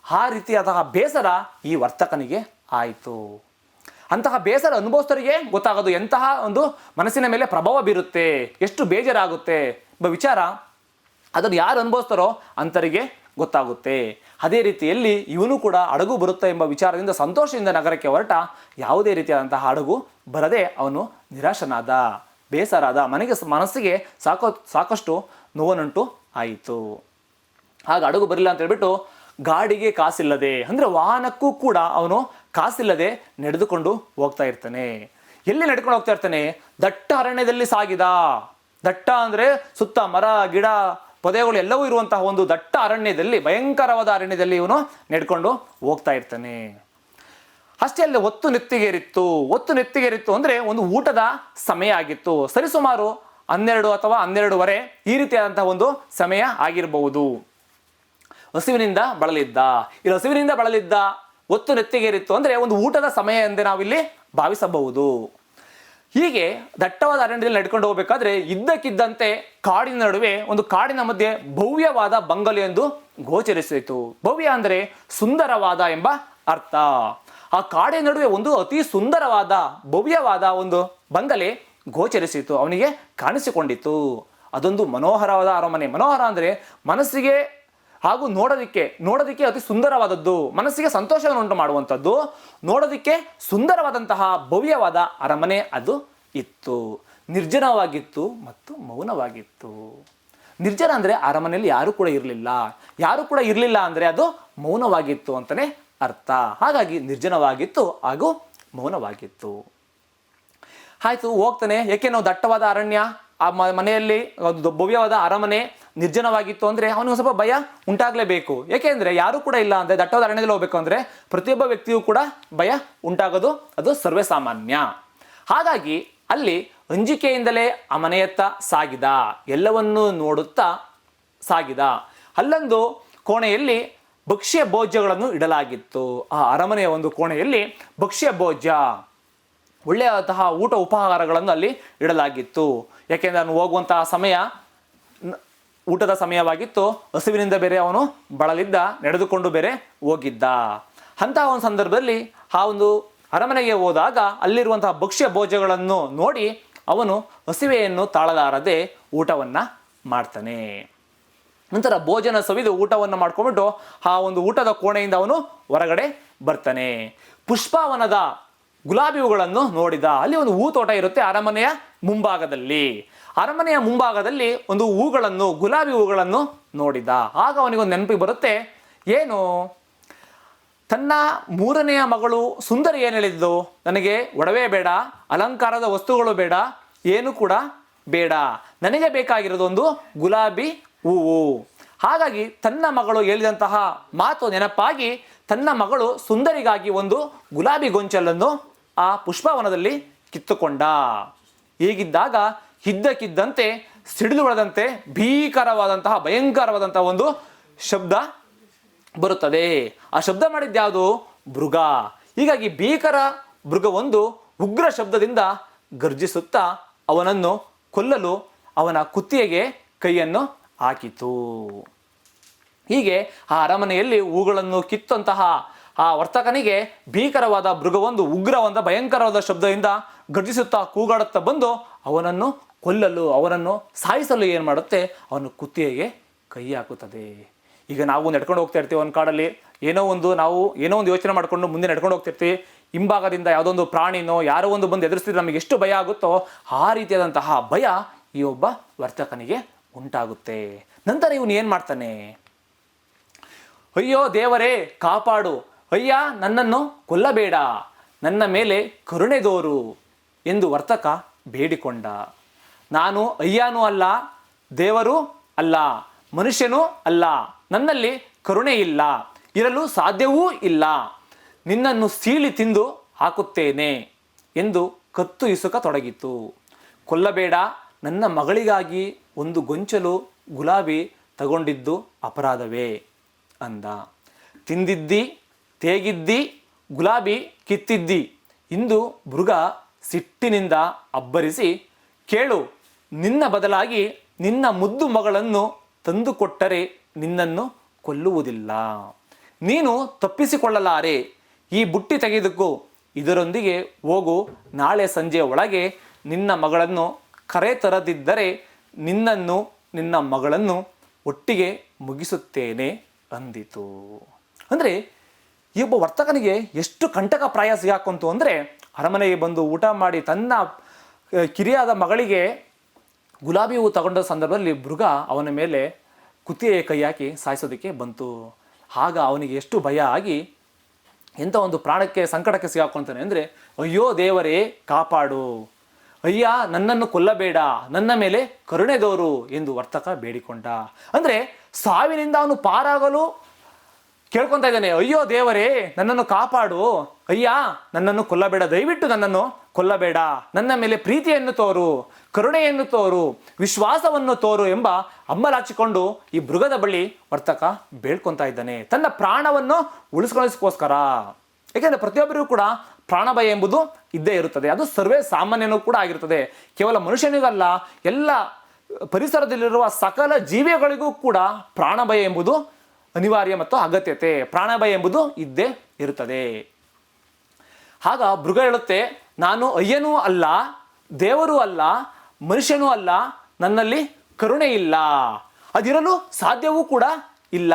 ಆ ರೀತಿಯಾದ ಬೇಸರ ಈ ವರ್ತಕನಿಗೆ ಆಯಿತು. ಅಂತಹ ಬೇಸರ ಅನುಭವಿಸ್ತರಿಗೆ ಗೊತ್ತಾಗೋದು ಎಂತಹ ಒಂದು ಮನಸ್ಸಿನ ಮೇಲೆ ಪ್ರಭಾವ ಬೀರುತ್ತೆ, ಎಷ್ಟು ಬೇಜಾರಾಗುತ್ತೆ ಎಂಬ ವಿಚಾರ ಅದನ್ನು ಯಾರು ಅನುಭವಿಸ್ತಾರೋ ಅಂಥವರಿಗೆ ಗೊತ್ತಾಗುತ್ತೆ. ಅದೇ ರೀತಿಯಲ್ಲಿ ಇವನು ಕೂಡ ಹಡಗು ಬರುತ್ತೆ ಎಂಬ ವಿಚಾರದಿಂದ ಸಂತೋಷದಿಂದ ನಗರಕ್ಕೆ ಹೊರಟ. ಯಾವುದೇ ರೀತಿಯಾದಂತಹ ಹಡಗು ಬರದೆ ಅವನು ನಿರಾಶನಾದ, ಬೇಸರಾದ. ಮನಸ್ಸಿಗೆ ಸಾಕಷ್ಟು ನೋವನ್ನುಂಟು ಆಯಿತು. ಆಗ ಹಡಗು ಬರಲಿಲ್ಲ ಅಂತ ಹೇಳ್ಬಿಟ್ಟು ಗಾಡಿಗೆ ಕಾಸಿಲ್ಲದೆ, ಅಂದರೆ ವಾಹನಕ್ಕೂ ಕೂಡ ಅವನು ಕಾಸಿಲ್ಲದೆ ನಡೆದುಕೊಂಡು ಹೋಗ್ತಾ ಇರ್ತಾನೆ. ಎಲ್ಲಿ ನಡ್ಕೊಂಡು ಹೋಗ್ತಾ ಇರ್ತಾನೆ? ದಟ್ಟ ಅರಣ್ಯದಲ್ಲಿ ಸಾಗಿದ. ದಟ್ಟ ಅಂದರೆ ಸುತ್ತ ಮರ ಗಿಡ ಪೊದೆಗಳು ಎಲ್ಲವೂ ಇರುವಂತಹ ಒಂದು ದಟ್ಟ ಅರಣ್ಯದಲ್ಲಿ, ಭಯಂಕರವಾದ ಅರಣ್ಯದಲ್ಲಿ ಇವನು ನಡ್ಕೊಂಡು ಹೋಗ್ತಾ ಇರ್ತಾನೆ. ಅಷ್ಟೇ ಅಲ್ಲದೆ ಹೊತ್ತು ನೆತ್ತಿಗೇರಿತ್ತು ಅಂದರೆ ಒಂದು ಊಟದ ಸಮಯ ಆಗಿತ್ತು. ಸರಿಸುಮಾರು 12 ಅಥವಾ 12:30 ಈ ರೀತಿಯಾದಂತಹ ಒಂದು ಸಮಯ ಆಗಿರಬಹುದು. ಹಸಿವಿನಿಂದ ಬಳಲಿದ್ದ, ಹೊತ್ತು ನೆತ್ತಿಗೇರಿತ್ತು ಅಂದರೆ ಒಂದು ಊಟದ ಸಮಯ ಎಂದೇ ನಾವಿಲ್ಲಿ ಭಾವಿಸಬಹುದು. ಹೀಗೆ ದಟ್ಟವಾದ ಅರಣ್ಯದಲ್ಲಿ ನಡ್ಕೊಂಡು ಹೋಗಬೇಕಾದ್ರೆ ಇದ್ದಕ್ಕಿದ್ದಂತೆ ಕಾಡಿನ ನಡುವೆ, ಒಂದು ಕಾಡಿನ ಮಧ್ಯೆ ಭವ್ಯವಾದ ಬಂಗಲೆಯೊಂದು ಗೋಚರಿಸಿತು. ಭವ್ಯ ಅಂದರೆ ಸುಂದರವಾದ ಎಂಬ ಅರ್ಥ. ಆ ಕಾಡಿನ ನಡುವೆ ಒಂದು ಅತಿ ಸುಂದರವಾದ ಭವ್ಯವಾದ ಒಂದು ಬಂಗಲೆ ಗೋಚರಿಸಿತು, ಅವನಿಗೆ ಕಾಣಿಸಿಕೊಂಡಿತು. ಅದೊಂದು ಮನೋಹರವಾದ ಅರಮನೆ. ಮನೋಹರ ಅಂದರೆ ಮನಸ್ಸಿಗೆ ಹಾಗೂ ನೋಡೋದಕ್ಕೆ ಅತಿ ಸುಂದರವಾದದ್ದು, ಮನಸ್ಸಿಗೆ ಸಂತೋಷವನ್ನು ಉಂಟು ಮಾಡುವಂಥದ್ದು, ನೋಡೋದಕ್ಕೆ ಸುಂದರವಾದಂತಹ ಭವ್ಯವಾದ ಅರಮನೆ ಅದು ಇತ್ತು. ನಿರ್ಜನವಾಗಿತ್ತು ಮತ್ತು ಮೌನವಾಗಿತ್ತು. ನಿರ್ಜನ ಅಂದರೆ ಅರಮನೆಯಲ್ಲಿ ಯಾರೂ ಕೂಡ ಇರಲಿಲ್ಲ ಅಂದರೆ ಅದು ಮೌನವಾಗಿತ್ತು ಅಂತಲೇ ಅರ್ಥ. ಹಾಗಾಗಿ ನಿರ್ಜನವಾಗಿತ್ತು ಹಾಗೂ ಮೌನವಾಗಿತ್ತು. ಆಯಿತು, ಹೋಗ್ತಾನೆ. ಏಕೆ ನಾವು ದಟ್ಟವಾದ ಅರಣ್ಯ, ಆ ಮನೆಯಲ್ಲಿ ಒಂದು ಭವ್ಯವಾದ ಅರಮನೆ ನಿರ್ಜನವಾಗಿತ್ತು ಅಂದರೆ ಅವನಿಗೆ ಸ್ವಲ್ಪ ಭಯ ಉಂಟಾಗಲೇಬೇಕು. ಏಕೆಂದರೆ ಯಾರೂ ಕೂಡ ಇಲ್ಲ ಅಂದರೆ, ದಟ್ಟವಾದ ಅರಣ್ಯದಲ್ಲಿ ಹೋಗಬೇಕು ಅಂದರೆ ಪ್ರತಿಯೊಬ್ಬ ವ್ಯಕ್ತಿಯೂ ಕೂಡ ಭಯ ಉಂಟಾಗೋದು ಅದು ಸರ್ವೇ ಸಾಮಾನ್ಯ. ಹಾಗಾಗಿ ಅಲ್ಲಿ ಅಂಜಿಕೆಯಿಂದಲೇ ಆ ಮನೆಯತ್ತ ಸಾಗಿದ, ಎಲ್ಲವನ್ನೂ ನೋಡುತ್ತಾ ಸಾಗಿದ. ಅಲ್ಲೊಂದು ಕೋಣೆಯಲ್ಲಿ ಭಕ್ಷ್ಯ ಭೋಜ್ಯಗಳನ್ನು ಇಡಲಾಗಿತ್ತು. ಆ ಅರಮನೆಯ ಒಂದು ಕೋಣೆಯಲ್ಲಿ ಭಕ್ಷ್ಯ ಭೋಜ್ಯ, ಒಳ್ಳೆಯದಂತಹ ಊಟ ಉಪಹಾರಗಳನ್ನು ಅಲ್ಲಿ ಇಡಲಾಗಿತ್ತು. ಯಾಕೆಂದರೆ ಅವನು ಹೋಗುವಂತಹ ಸಮಯ ಊಟದ ಸಮಯವಾಗಿತ್ತು. ಹಸಿವಿನಿಂದ ಬೇರೆ ಅವನು ಬಳಲಿದ್ದ, ನಡೆದುಕೊಂಡು ಬೇರೆ ಹೋಗಿದ್ದ. ಅಂತಹ ಒಂದು ಸಂದರ್ಭದಲ್ಲಿ ಆ ಒಂದು ಅರಮನೆಗೆ ಹೋದಾಗ ಅಲ್ಲಿರುವಂತಹ ಭಕ್ಷ್ಯ ಭೋಜ್ಯಗಳನ್ನು ನೋಡಿ ಅವನು ಹಸಿವೆಯನ್ನು ತಾಳಲಾರದೆ ಊಟವನ್ನು ಮಾಡ್ತಾನೆ. ನಂತರ ಭೋಜನ ಸವಿದು ಊಟವನ್ನು ಮಾಡ್ಕೊಂಡ್ಬಿಟ್ಟು ಆ ಒಂದು ಊಟದ ಕೋಣೆಯಿಂದ ಅವನು ಹೊರಗಡೆ ಬರ್ತಾನೆ. ಪುಷ್ಪವನದ ಗುಲಾಬಿ ಹೂಗಳನ್ನು ನೋಡಿದ. ಅಲ್ಲಿ ಒಂದು ಹೂ ತೋಟ ಇರುತ್ತೆ ಅರಮನೆಯ ಮುಂಭಾಗದಲ್ಲಿ ಒಂದು ಗುಲಾಬಿ ಹೂಗಳನ್ನು ನೋಡಿದ. ಆಗ ಅವನಿಗೊಂದು ನೆನಪಿಗೆ ಬರುತ್ತೆ, ಏನು ತನ್ನ ಮೂರನೆಯ ಮಗಳು ಸುಂದರಿ ಏನು ಹೇಳಿದ್ಲು, ನನಗೆ ಒಡವೆ ಬೇಡ, ಅಲಂಕಾರದ ವಸ್ತುಗಳು ಬೇಡ, ಏನು ಕೂಡ ಬೇಡ, ನನಗೆ ಬೇಕಾಗಿರೋದು ಒಂದು ಗುಲಾಬಿ ಹೂವು. ಹಾಗಾಗಿ ತನ್ನ ಮಗಳು ಹೇಳಿದಂತಹ ಮಾತು ನೆನಪಾಗಿ ತನ್ನ ಮಗಳು ಸುಂದರಿಗಾಗಿ ಒಂದು ಗುಲಾಬಿ ಗೊಂಚಲನ್ನು ಆ ಪುಷ್ಪವನದಲ್ಲಿ ಕಿತ್ತುಕೊಂಡ. ಹೀಗಿದ್ದಾಗ ಇದ್ದಕ್ಕಿದ್ದಂತೆ ಸಿಡಿಲು ಹೊಡೆದಂತೆ ಭೀಕರವಾದಂತಹ ಭಯಂಕರವಾದಂತಹ ಒಂದು ಶಬ್ದ ಬರುತ್ತದೆ. ಆ ಶಬ್ದ ಮಾಡಿದ್ಯಾವುದು? ಮೃಗ. ಹೀಗಾಗಿ ಭೀಕರ ಮೃಗವೊಂದು ಉಗ್ರ ಶಬ್ದದಿಂದ ಗರ್ಜಿಸುತ್ತಾ ಅವನನ್ನು ಕೊಲ್ಲಲು ಅವನ ಕುತ್ತಿಗೆಗೆ ಕೈಯನ್ನು ಹಾಕಿತು. ಹೀಗೆ ಆ ಅರಮನೆಯಲ್ಲಿ ಹೂಗಳನ್ನು ಕಿತ್ತಂತಹ ಆ ವರ್ತಕನಿಗೆ ಭೀಕರವಾದ ಮೃಗವೊಂದು ಉಗ್ರವಾದ ಭಯಂಕರವಾದ ಶಬ್ದದಿಂದ ಗರ್ಜಿಸುತ್ತಾ ಕೂಗಾಡುತ್ತಾ ಬಂದು ಅವನನ್ನು ಕೊಲ್ಲಲು, ಅವನನ್ನು ಸಾಯಿಸಲು ಏನು ಮಾಡುತ್ತೆ, ಅವನ ಕುತ್ತಿಗೆಗೆ ಕೈ ಹಾಕುತ್ತದೆ. ಈಗ ನಾವು ನಡ್ಕೊಂಡು ಹೋಗ್ತಾ ಇರ್ತೀವಿ ಒಂದು ಕಾಡಲ್ಲಿ, ಏನೋ ಒಂದು ಯೋಚನೆ ಮಾಡಿಕೊಂಡು ಮುಂದೆ ನಡ್ಕೊಂಡು ಹೋಗ್ತಿರ್ತೀವಿ. ಹಿಂಭಾಗದಿಂದ ಯಾವುದೋ ಒಂದು ಪ್ರಾಣಿನೋ ಯಾರೋ ಒಂದು ಬಂದು ಎದುರಿಸಿದ್ರೆ ನಮಗೆ ಎಷ್ಟು ಭಯ ಆಗುತ್ತೋ ಆ ರೀತಿಯಾದಂತಹ ಭಯ ಈ ಒಬ್ಬ ವರ್ತಕನಿಗೆ ಉಂಟಾಗುತ್ತೆ. ನಂತರ ಇವನು ಏನು ಮಾಡ್ತಾನೆ, ಅಯ್ಯೋ ದೇವರೇ ಕಾಪಾಡು, ಅಯ್ಯ ನನ್ನನ್ನು ಕೊಲ್ಲಬೇಡ, ನನ್ನ ಮೇಲೆ ಕರುಣೆ ತೋರು ಎಂದು ವರ್ತಕ ಬೇಡಿಕೊಂಡ. ನಾನು ಅಯ್ಯನೂ ಅಲ್ಲ, ದೇವರು ಅಲ್ಲ, ಮನುಷ್ಯನೂ ಅಲ್ಲ, ನನ್ನಲ್ಲಿ ಕರುಣೆ ಇಲ್ಲ, ಇರಲು ಸಾಧ್ಯವೂ ಇಲ್ಲ, ನಿನ್ನನ್ನು ಸೀಳಿ ತಿಂದು ಹಾಕುತ್ತೇನೆ ಎಂದು ಕತ್ತು ಇಸುಕ ತೊಡಗಿತು. ಕೊಲ್ಲಬೇಡ, ನನ್ನ ಮಗಳಿಗಾಗಿ ಒಂದು ಗೊಂಚಲು ಗುಲಾಬಿ ತಗೊಂಡಿದ್ದು ಅಪರಾಧವೇ ಅಂದ. ತಿಂದಿದ್ದಿ, ತೇಗಿದ್ದಿ, ಗುಲಾಬಿ ಕಿತ್ತಿದ್ದಿ. ಇಂದು ಮೃಗ ಸಿಟ್ಟಿನಿಂದ ಅಬ್ಬರಿಸಿ, ಕೇಳು, ನಿನ್ನ ಬದಲಾಗಿ ನಿನ್ನ ಮುದ್ದು ಮಗಳನ್ನು ತಂದುಕೊಟ್ಟರೆ ನಿನ್ನನ್ನು ಕೊಲ್ಲುವುದಿಲ್ಲ. ನೀನು ತಪ್ಪಿಸಿಕೊಳ್ಳಲಾರೆ, ಈ ಬುಟ್ಟಿ ತೆಗೆದುಕೋ, ಇದರೊಂದಿಗೆ ಹೋಗು, ನಾಳೆ ಸಂಜೆ ಒಳಗೆ ನಿನ್ನ ಮಗಳನ್ನು ಕರೆ ತರದಿದ್ದರೆ ನಿನ್ನನ್ನು ನಿನ್ನ ಮಗಳನ್ನು ಒಟ್ಟಿಗೆ ಮುಗಿಸುತ್ತೇನೆ ಅಂದಿತು. ಅಂದರೆ ಈ ಒಬ್ಬ ವರ್ತಕನಿಗೆ ಎಷ್ಟು ಕಂಟಕ ಪ್ರಾಯ ಸಿಗಾಕೊಂತು ಅಂದರೆ, ಅರಮನೆಗೆ ಬಂದು ಊಟ ಮಾಡಿ ತನ್ನ ಕಿರಿಯಾದ ಮಗಳಿಗೆ ಗುಲಾಬಿ ಹೂವು ತಗೊಂಡ ಸಂದರ್ಭದಲ್ಲಿ ಮೃಗ ಅವನ ಮೇಲೆ ಕುತ್ತಿಗೆ ಕೈ ಹಾಕಿ ಸಾಯಿಸೋದಕ್ಕೆ ಬಂತು. ಆಗ ಅವನಿಗೆ ಎಷ್ಟು ಭಯ ಆಗಿ ಎಂಥ ಒಂದು ಪ್ರಾಣಕ್ಕೆ ಸಂಕಟಕ್ಕೆ ಸಿಗಾಕೊಂತಾನೆ ಅಂದರೆ, ಅಯ್ಯೋ ದೇವರೇ ಕಾಪಾಡು, ಅಯ್ಯ ನನ್ನನ್ನು ಕೊಲ್ಲಬೇಡ, ನನ್ನ ಮೇಲೆ ಕರುಣೆ ತೋರು ಎಂದು ವರ್ತಕ ಬೇಡಿಕೊಂಡ. ಅಂದರೆ ಸಾವಿನಿಂದ ಅವನು ಪಾರಾಗಲು ಕೇಳ್ಕೊತಾ ಇದ್ದಾನೆ, ಅಯ್ಯೋ ದೇವರೇ ನನ್ನನ್ನು ಕಾಪಾಡು, ಅಯ್ಯ ನನ್ನನ್ನು ಕೊಲ್ಲಬೇಡ, ದಯವಿಟ್ಟು ನನ್ನನ್ನು ಕೊಲ್ಲಬೇಡ, ನನ್ನ ಮೇಲೆ ಪ್ರೀತಿಯನ್ನು ತೋರು, ಕರುಣೆಯನ್ನು ತೋರು, ವಿಶ್ವಾಸವನ್ನು ತೋರು ಎಂಬ ಹಂಬಲಾಚಿಕೊಂಡು ಈ ಮೃಗದ ಬಳಿ ವರ್ತಕ ಬೇಡ್ಕೊತಾ ಇದ್ದಾನೆ, ತನ್ನ ಪ್ರಾಣವನ್ನು ಉಳಿಸ್ಕೊಳ್ಳೋಸ್ಕರ. ಏಕೆಂದರೆ ಪ್ರತಿಯೊಬ್ಬರಿಗೂ ಕೂಡ ಪ್ರಾಣ ಭಯ ಎಂಬುದು ಇದ್ದೇ ಇರುತ್ತದೆ. ಅದು ಸರ್ವೇ ಸಾಮಾನ್ಯನೂ ಕೂಡ ಆಗಿರುತ್ತದೆ. ಕೇವಲ ಮನುಷ್ಯನಿಗಲ್ಲ, ಎಲ್ಲ ಪರಿಸರದಲ್ಲಿರುವ ಸಕಲ ಜೀವಿಗಳಿಗೂ ಕೂಡ ಪ್ರಾಣ ಭಯ ಎಂಬುದು ಅನಿವಾರ್ಯ ಮತ್ತು ಅಗತ್ಯತೆ. ಪ್ರಾಣ ಭಯ ಎಂಬುದು ಇದ್ದೇ ಇರುತ್ತದೆ. ಆಗ ಮೃಗ ಹೇಳುತ್ತೆ, ನಾನು ಅಯ್ಯನೂ ಅಲ್ಲ, ದೇವರೂ ಅಲ್ಲ, ಮನುಷ್ಯನೂ ಅಲ್ಲ, ನನ್ನಲ್ಲಿ ಕರುಣೆ ಇಲ್ಲ, ಅದಿರಲು ಸಾಧ್ಯವೂ ಕೂಡ ಇಲ್ಲ,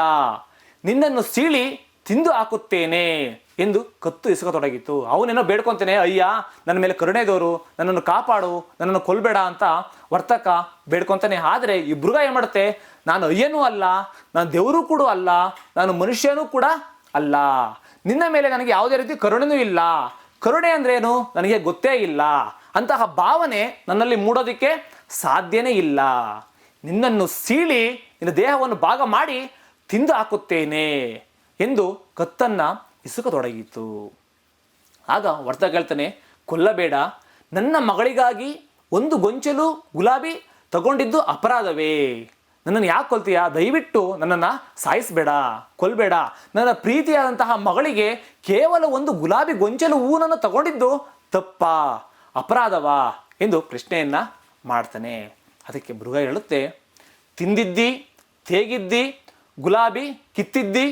ನಿನ್ನನ್ನು ಸೀಳಿ ತಿಂದು ಹಾಕುತ್ತೇನೆ ಎಂದು ಕತ್ತು ಇಸುಕತೊಡಗಿತು. ಅವನೇನೋ ಬೇಡ್ಕೊಂತಾನೆ, ಅಯ್ಯ ನನ್ನ ಮೇಲೆ ಕರುಣೆ ತೋರು, ನನ್ನನ್ನು ಕಾಪಾಡು, ನನ್ನನ್ನು ಕೊಲ್ಬೇಡ ಅಂತ ವರ್ತಕ ಬೇಡ್ಕೊಂತಾನೆ. ಆದರೆ ಈ ಮೃಗ ಏನು ಮಾಡುತ್ತೆ, ನಾನು ಅಯ್ಯನೂ ಅಲ್ಲ, ನಾನು ದೇವರು ಕೂಡ ಅಲ್ಲ, ನಾನು ಮನುಷ್ಯನೂ ಕೂಡ ಅಲ್ಲ, ನಿನ್ನ ಮೇಲೆ ನನಗೆ ಯಾವುದೇ ರೀತಿ ಕರುಣೆನೂ ಇಲ್ಲ, ಕರುಣೆ ಅಂದ್ರೇನು ನನಗೆ ಗೊತ್ತೇ ಇಲ್ಲ, ಅಂತಹ ಭಾವನೆ ನನ್ನಲ್ಲಿ ಮೂಡೋದಕ್ಕೆ ಸಾಧ್ಯನೇ ಇಲ್ಲ, ನಿನ್ನನ್ನು ಸೀಳಿ ನಿನ್ನ ದೇಹವನ್ನು ಭಾಗ ಮಾಡಿ ತಿಂದು ಹಾಕುತ್ತೇನೆ ಎಂದು ಕತ್ತನ್ನು ಇಸುಕತೊಡಗಿತು. ಆಗ ವರ್ತಕ ಹೇಳ್ತಾನೆ, ಕೊಲ್ಲಬೇಡ, ನನ್ನ ಮಗಳಿಗಾಗಿ ಒಂದು ಗೊಂಚಲು ಗುಲಾಬಿ ತಗೊಂಡಿದ್ದು ಅಪರಾಧವೇ, ನನ್ನನ್ನು ಯಾಕೆ ಕೊಲ್ತೀಯ, ದಯವಿಟ್ಟು ನನ್ನನ್ನು ಸಾಯಿಸಬೇಡ, ಕೊಲ್ಬೇಡ, ನನ್ನ ಪ್ರೀತಿಯಾದಂತಹ ಮಗಳಿಗೆ ಕೇವಲ ಒಂದು ಗುಲಾಬಿ ಗೊಂಚಲು ಹೂವನ್ನು ತಗೊಂಡಿದ್ದು ತಪ್ಪಾ, ಅಪರಾಧವಾ ಎಂದು ಪ್ರಶ್ನೆಯನ್ನು ಮಾಡ್ತಾನೆ. ಅದಕ್ಕೆ ಮೃಗ ಹೇಳುತ್ತೆ, ತಿಂದಿದ್ದಿ, ತೇಗಿದ್ದಿ, ಗುಲಾಬಿ ಕಿತ್ತಿದ್ದಿ.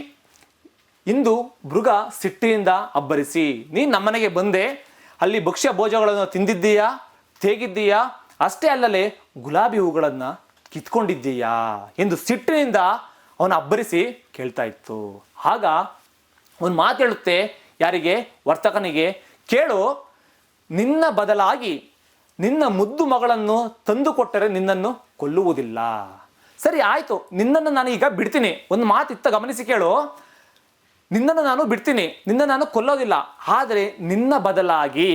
ಇಂದು ಮೃಗ ಸಿಟ್ಟಿನಿಂದ ಅಬ್ಬರಿಸಿ, ನೀನು ನಮ್ಮನೆಗೆ ಬಂದೆ, ಅಲ್ಲಿ ಭಕ್ಷ್ಯ ಭೋಜಗಳನ್ನು ತಿಂದಿದ್ದೀಯಾ, ತೇಗಿದ್ದೀಯಾ, ಅಷ್ಟೇ ಅಲ್ಲದೆ ಗುಲಾಬಿ ಹೂಗಳನ್ನು ಕಿತ್ಕೊಂಡಿದ್ದೀಯಾ ಎಂದು ಸಿಟ್ಟಿನಿಂದ ಅವನು ಅಬ್ಬರಿಸಿ ಕೇಳ್ತಾ ಇತ್ತು. ಆಗ ಒಂದು ಮಾತು ಹೇಳುತ್ತೆ, ಯಾರಿಗೆ, ವರ್ತಕನಿಗೆ, ಕೇಳು, ನಿನ್ನ ಬದಲಾಗಿ ನಿನ್ನ ಮುದ್ದು ಮಗಳನ್ನು ತಂದು ಕೊಟ್ಟರೆ ನಿನ್ನನ್ನು ಕೊಲ್ಲುವುದಿಲ್ಲ. ಸರಿ ಆಯಿತು, ನಿನ್ನನ್ನು ನಾನು ಈಗ ಬಿಡ್ತೀನಿ. ಒಂದು ಮಾತಿತ್ತ ಗಮನಿಸಿ ಕೇಳು, ನಿನ್ನನ್ನು ನಾನು ಬಿಡ್ತೀನಿ, ನಿನ್ನ ನಾನು ಕೊಲ್ಲೋದಿಲ್ಲ, ಆದರೆ ನಿನ್ನ ಬದಲಾಗಿ,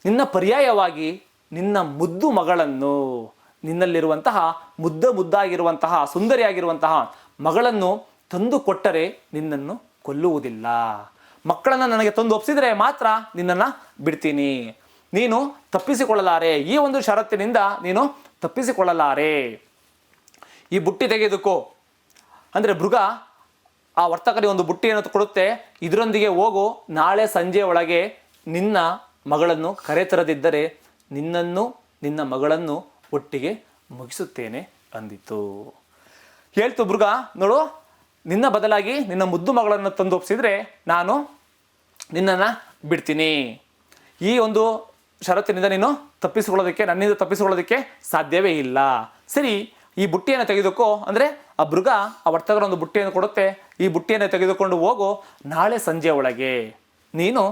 ನಿನ್ನ ಪರ್ಯಾಯವಾಗಿ ನಿನ್ನ ಮುದ್ದು ಮಗಳನ್ನು, ನಿನ್ನಲ್ಲಿರುವಂತಹ ಮುದ್ದಾಗಿರುವಂತಹ ಸುಂದರಿಯಾಗಿರುವಂತಹ ಮಗಳನ್ನು ತಂದು ಕೊಟ್ಟರೆ ನಿನ್ನನ್ನು ಕೊಲ್ಲುವುದಿಲ್ಲ. ಮಕ್ಕಳನ್ನು ನನಗೆ ತಂದು ಒಪ್ಪಿಸಿದರೆ ಮಾತ್ರ ನಿನ್ನನ್ನು ಬಿಡ್ತೀನಿ. ನೀನು ತಪ್ಪಿಸಿಕೊಳ್ಳಲಾರೆ, ಈ ಒಂದು ಷರತ್ತಿನಿಂದ ನೀನು ತಪ್ಪಿಸಿಕೊಳ್ಳಲಾರೆ. ಈ ಬುಟ್ಟಿ ತೆಗೆದುಕೋ ಅಂದರೆ ಮೃಗ ಆ ವರ್ತಕನಿಗೆ ಒಂದು ಬುಟ್ಟಿಯನ್ನು ಕೊಡುತ್ತೆ. ಇದರೊಂದಿಗೆ ಹೋಗು, ನಾಳೆ ಸಂಜೆ ಒಳಗೆ ನಿನ್ನ ಮಗಳನ್ನು ಕರೆತರದಿದ್ದರೆ ನಿನ್ನನ್ನು ನಿನ್ನ ಮಗಳನ್ನು ಒಟ್ಟಿಗೆ ಮುಗಿಸುತ್ತೇನೆ ಅಂದಿತು. ಹೇಳ್ತು ಮೃಗ, ನೋಡು, ನಿನ್ನ ಬದಲಾಗಿ ನಿನ್ನ ಮುದ್ದು ಮಗಳನ್ನು ತಂದು ಒಪ್ಪಿಸಿದ್ರೆ ನಾನು ನಿನ್ನನ್ನು ಬಿಡ್ತೀನಿ. ಈ ಒಂದು ಷರತ್ತಿನಿಂದ ನೀನು ನನ್ನಿಂದ ತಪ್ಪಿಸಿಕೊಳ್ಳೋದಕ್ಕೆ ಸಾಧ್ಯವೇ ಇಲ್ಲ. ಸರಿ, ಈ ಬುಟ್ಟಿಯನ್ನು ತೆಗೆದುಕೋ ಅಂದರೆ ಆ ಮೃಗ ಆ ವರ್ತಕರ ಒಂದು ಬುಟ್ಟಿಯನ್ನು ಕೊಡುತ್ತೆ. ಈ ಬುಟ್ಟಿಯನ್ನು ತೆಗೆದುಕೊಂಡು ಹೋಗು, ನಾಳೆ ಸಂಜೆ ಒಳಗೆ ನೀನು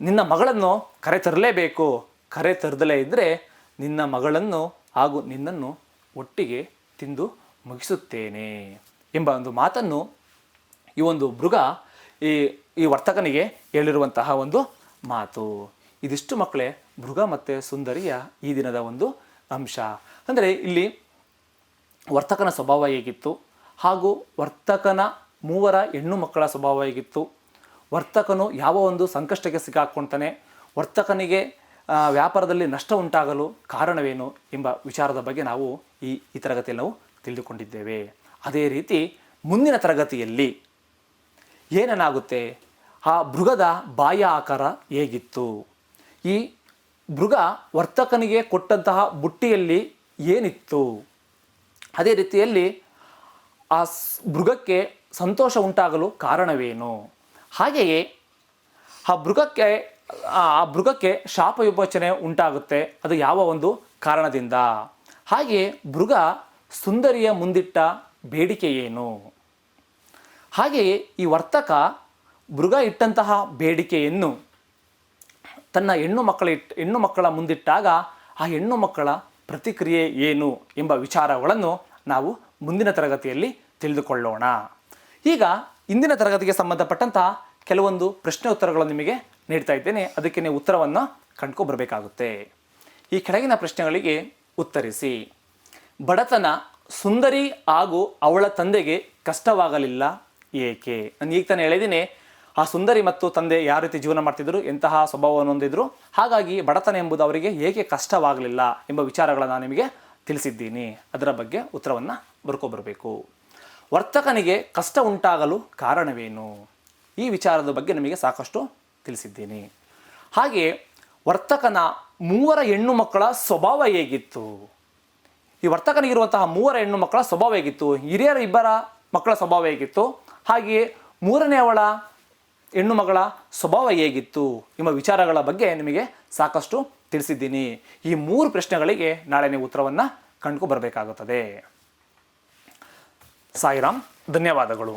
ನಿನ್ನ ಮಗಳನ್ನು ಕರೆ ತರಲೇಬೇಕು. ಕರೆ ತರದಲೇ ಇದ್ದರೆ ನಿನ್ನ ಮಗಳನ್ನು ಹಾಗೂ ನಿನ್ನನ್ನು ಒಟ್ಟಿಗೆ ತಿಂದು ಮುಗಿಸುತ್ತೇನೆ ಎಂಬ ಒಂದು ಮಾತನ್ನು ಈ ಒಂದು ಮೃಗ ಈ ವರ್ತಕನಿಗೆ ಹೇಳಿರುವಂತಹ ಒಂದು ಮಾತು. ಇದಿಷ್ಟು ಮಕ್ಕಳೇ ಮೃಗ ಮತ್ತು ಸುಂದರಿಯ ಈ ದಿನದ ಒಂದು ಅಂಶ. ಅಂದರೆ ಇಲ್ಲಿ ವರ್ತಕನ ಸ್ವಭಾವ ಹೇಗಿತ್ತು ಹಾಗೂ ವರ್ತಕನ 3 ಹೆಣ್ಣು ಮಕ್ಕಳ ಸ್ವಭಾವ ಹೇಗಿತ್ತು, ವರ್ತಕನು ಯಾವ ಒಂದು ಸಂಕಷ್ಟಕ್ಕೆ ಸಿಕ್ಕಾಕ್ಕೊಳ್ತಾನೆ, ವರ್ತಕನಿಗೆ ವ್ಯಾಪಾರದಲ್ಲಿ ನಷ್ಟ ಉಂಟಾಗಲು ಕಾರಣವೇನು ಎಂಬ ವಿಚಾರದ ಬಗ್ಗೆ ನಾವು ಈ ತರಗತಿಯಲ್ಲಿ ನಾವು ತಿಳಿದುಕೊಂಡಿದ್ದೇವೆ. ಅದೇ ರೀತಿ ಮುಂದಿನ ತರಗತಿಯಲ್ಲಿ ಏನೇನಾಗುತ್ತೆ, ಆ ಮೃಗದ ಬಾಯ ಆಕಾರ ಹೇಗಿತ್ತು, ಈ ಮೃಗ ವರ್ತಕನಿಗೆ ಕೊಟ್ಟಂತಹ ಬುಟ್ಟಿಯಲ್ಲಿ ಏನಿತ್ತು, ಅದೇ ರೀತಿಯಲ್ಲಿ ಆ ಮೃಗಕ್ಕೆ ಸಂತೋಷ ಉಂಟಾಗಲು ಕಾರಣವೇನು, ಹಾಗೆಯೇ ಆ ಮೃಗಕ್ಕೆ ಶಾಪ ವಿಮೋಚನೆ ಉಂಟಾಗುತ್ತೆ, ಅದು ಯಾವ ಒಂದು ಕಾರಣದಿಂದ, ಹಾಗೆಯೇ ಮೃಗ ಸುಂದರಿಯ ಮುಂದಿಟ್ಟ ಬೇಡಿಕೆ ಏನು, ಹಾಗೆಯೇ ಈ ವರ್ತಕ ಮೃಗ ಇಟ್ಟಂತಹ ಬೇಡಿಕೆಯನ್ನು ತನ್ನ ಹೆಣ್ಣು ಮಕ್ಕಳ ಮುಂದಿಟ್ಟಾಗ ಆ ಹೆಣ್ಣು ಮಕ್ಕಳ ಪ್ರತಿಕ್ರಿಯೆ ಏನು ಎಂಬ ವಿಚಾರಗಳನ್ನು ನಾವು ಮುಂದಿನ ತರಗತಿಯಲ್ಲಿ ತಿಳಿದುಕೊಳ್ಳೋಣ. ಈಗ ಇಂದಿನ ತರಗತಿಗೆ ಸಂಬಂಧಪಟ್ಟಂತಹ ಕೆಲವೊಂದು ಪ್ರಶ್ನೆ ಉತ್ತರಗಳನ್ನು ನಿಮಗೆ ನೀಡ್ತಾ ಇದ್ದೇನೆ, ಅದಕ್ಕೆ ನೀವು ಉತ್ತರವನ್ನು ಕಂಡ್ಕೊಬರಬೇಕಾಗುತ್ತೆ. ಈ ಕೆಳಗಿನ ಪ್ರಶ್ನೆಗಳಿಗೆ ಉತ್ತರಿಸಿ. ಬಡತನ ಸುಂದರಿ ಹಾಗೂ ಅವಳ ತಂದೆಗೆ ಕಷ್ಟವಾಗಲಿಲ್ಲ ಏಕೆ? ನಾನು ಈಗ ತಾನೇ ಹೇಳಿದ್ದೀನಿ, ಆ ಸುಂದರಿ ಮತ್ತು ತಂದೆ ಯಾವ ರೀತಿ ಜೀವನ ಮಾಡ್ತಿದ್ರು, ಎಂತಹ ಸ್ವಭಾವವನ್ನು ಹೊಂದಿದ್ರು, ಹಾಗಾಗಿ ಬಡತನ ಎಂಬುದು ಅವರಿಗೆ ಏಕೆ ಕಷ್ಟವಾಗಲಿಲ್ಲ ಎಂಬ ವಿಚಾರಗಳನ್ನು ನಾನು ನಿಮಗೆ ತಿಳಿಸಿದ್ದೀನಿ. ಅದರ ಬಗ್ಗೆ ಉತ್ತರವನ್ನು ಬರ್ಕೊಬರಬೇಕು. ವರ್ತಕನಿಗೆ ಕಷ್ಟ ಉಂಟಾಗಲು ಕಾರಣವೇನು, ಈ ವಿಚಾರದ ಬಗ್ಗೆ ನಿಮಗೆ ಸಾಕಷ್ಟು ತಿಳಿಸಿದ್ದೀನಿ. ಹಾಗೆ ವರ್ತಕನ 3 ಹೆಣ್ಣು ಮಕ್ಕಳ ಸ್ವಭಾವ ಹೇಗಿತ್ತು, ಈ ವರ್ತಕನಿಗಿರುವಂತಹ 3 ಹೆಣ್ಣು ಮಕ್ಕಳ ಸ್ವಭಾವ ಹೇಗಿತ್ತು, ಹಿರಿಯರ 2 ಮಕ್ಕಳ ಸ್ವಭಾವ ಹೇಗಿತ್ತು, ಹಾಗೆಯೇ 3ನೇಯವಳ ಹೆಣ್ಣು ಮಗಳ ಸ್ವಭಾವ ಹೇಗಿತ್ತು ಎಂಬ ವಿಚಾರಗಳ ಬಗ್ಗೆ ನಿಮಗೆ ಸಾಕಷ್ಟು ತಿಳಿಸಿದ್ದೀನಿ. ಈ 3 ಪ್ರಶ್ನೆಗಳಿಗೆ ನಾಳೆ ನೀವು ಉತ್ತರವನ್ನು ಕಂಡುಬರಬೇಕಾಗುತ್ತದೆ. ಸಾಯಿರಾಮ್, ಧನ್ಯವಾದಗಳು.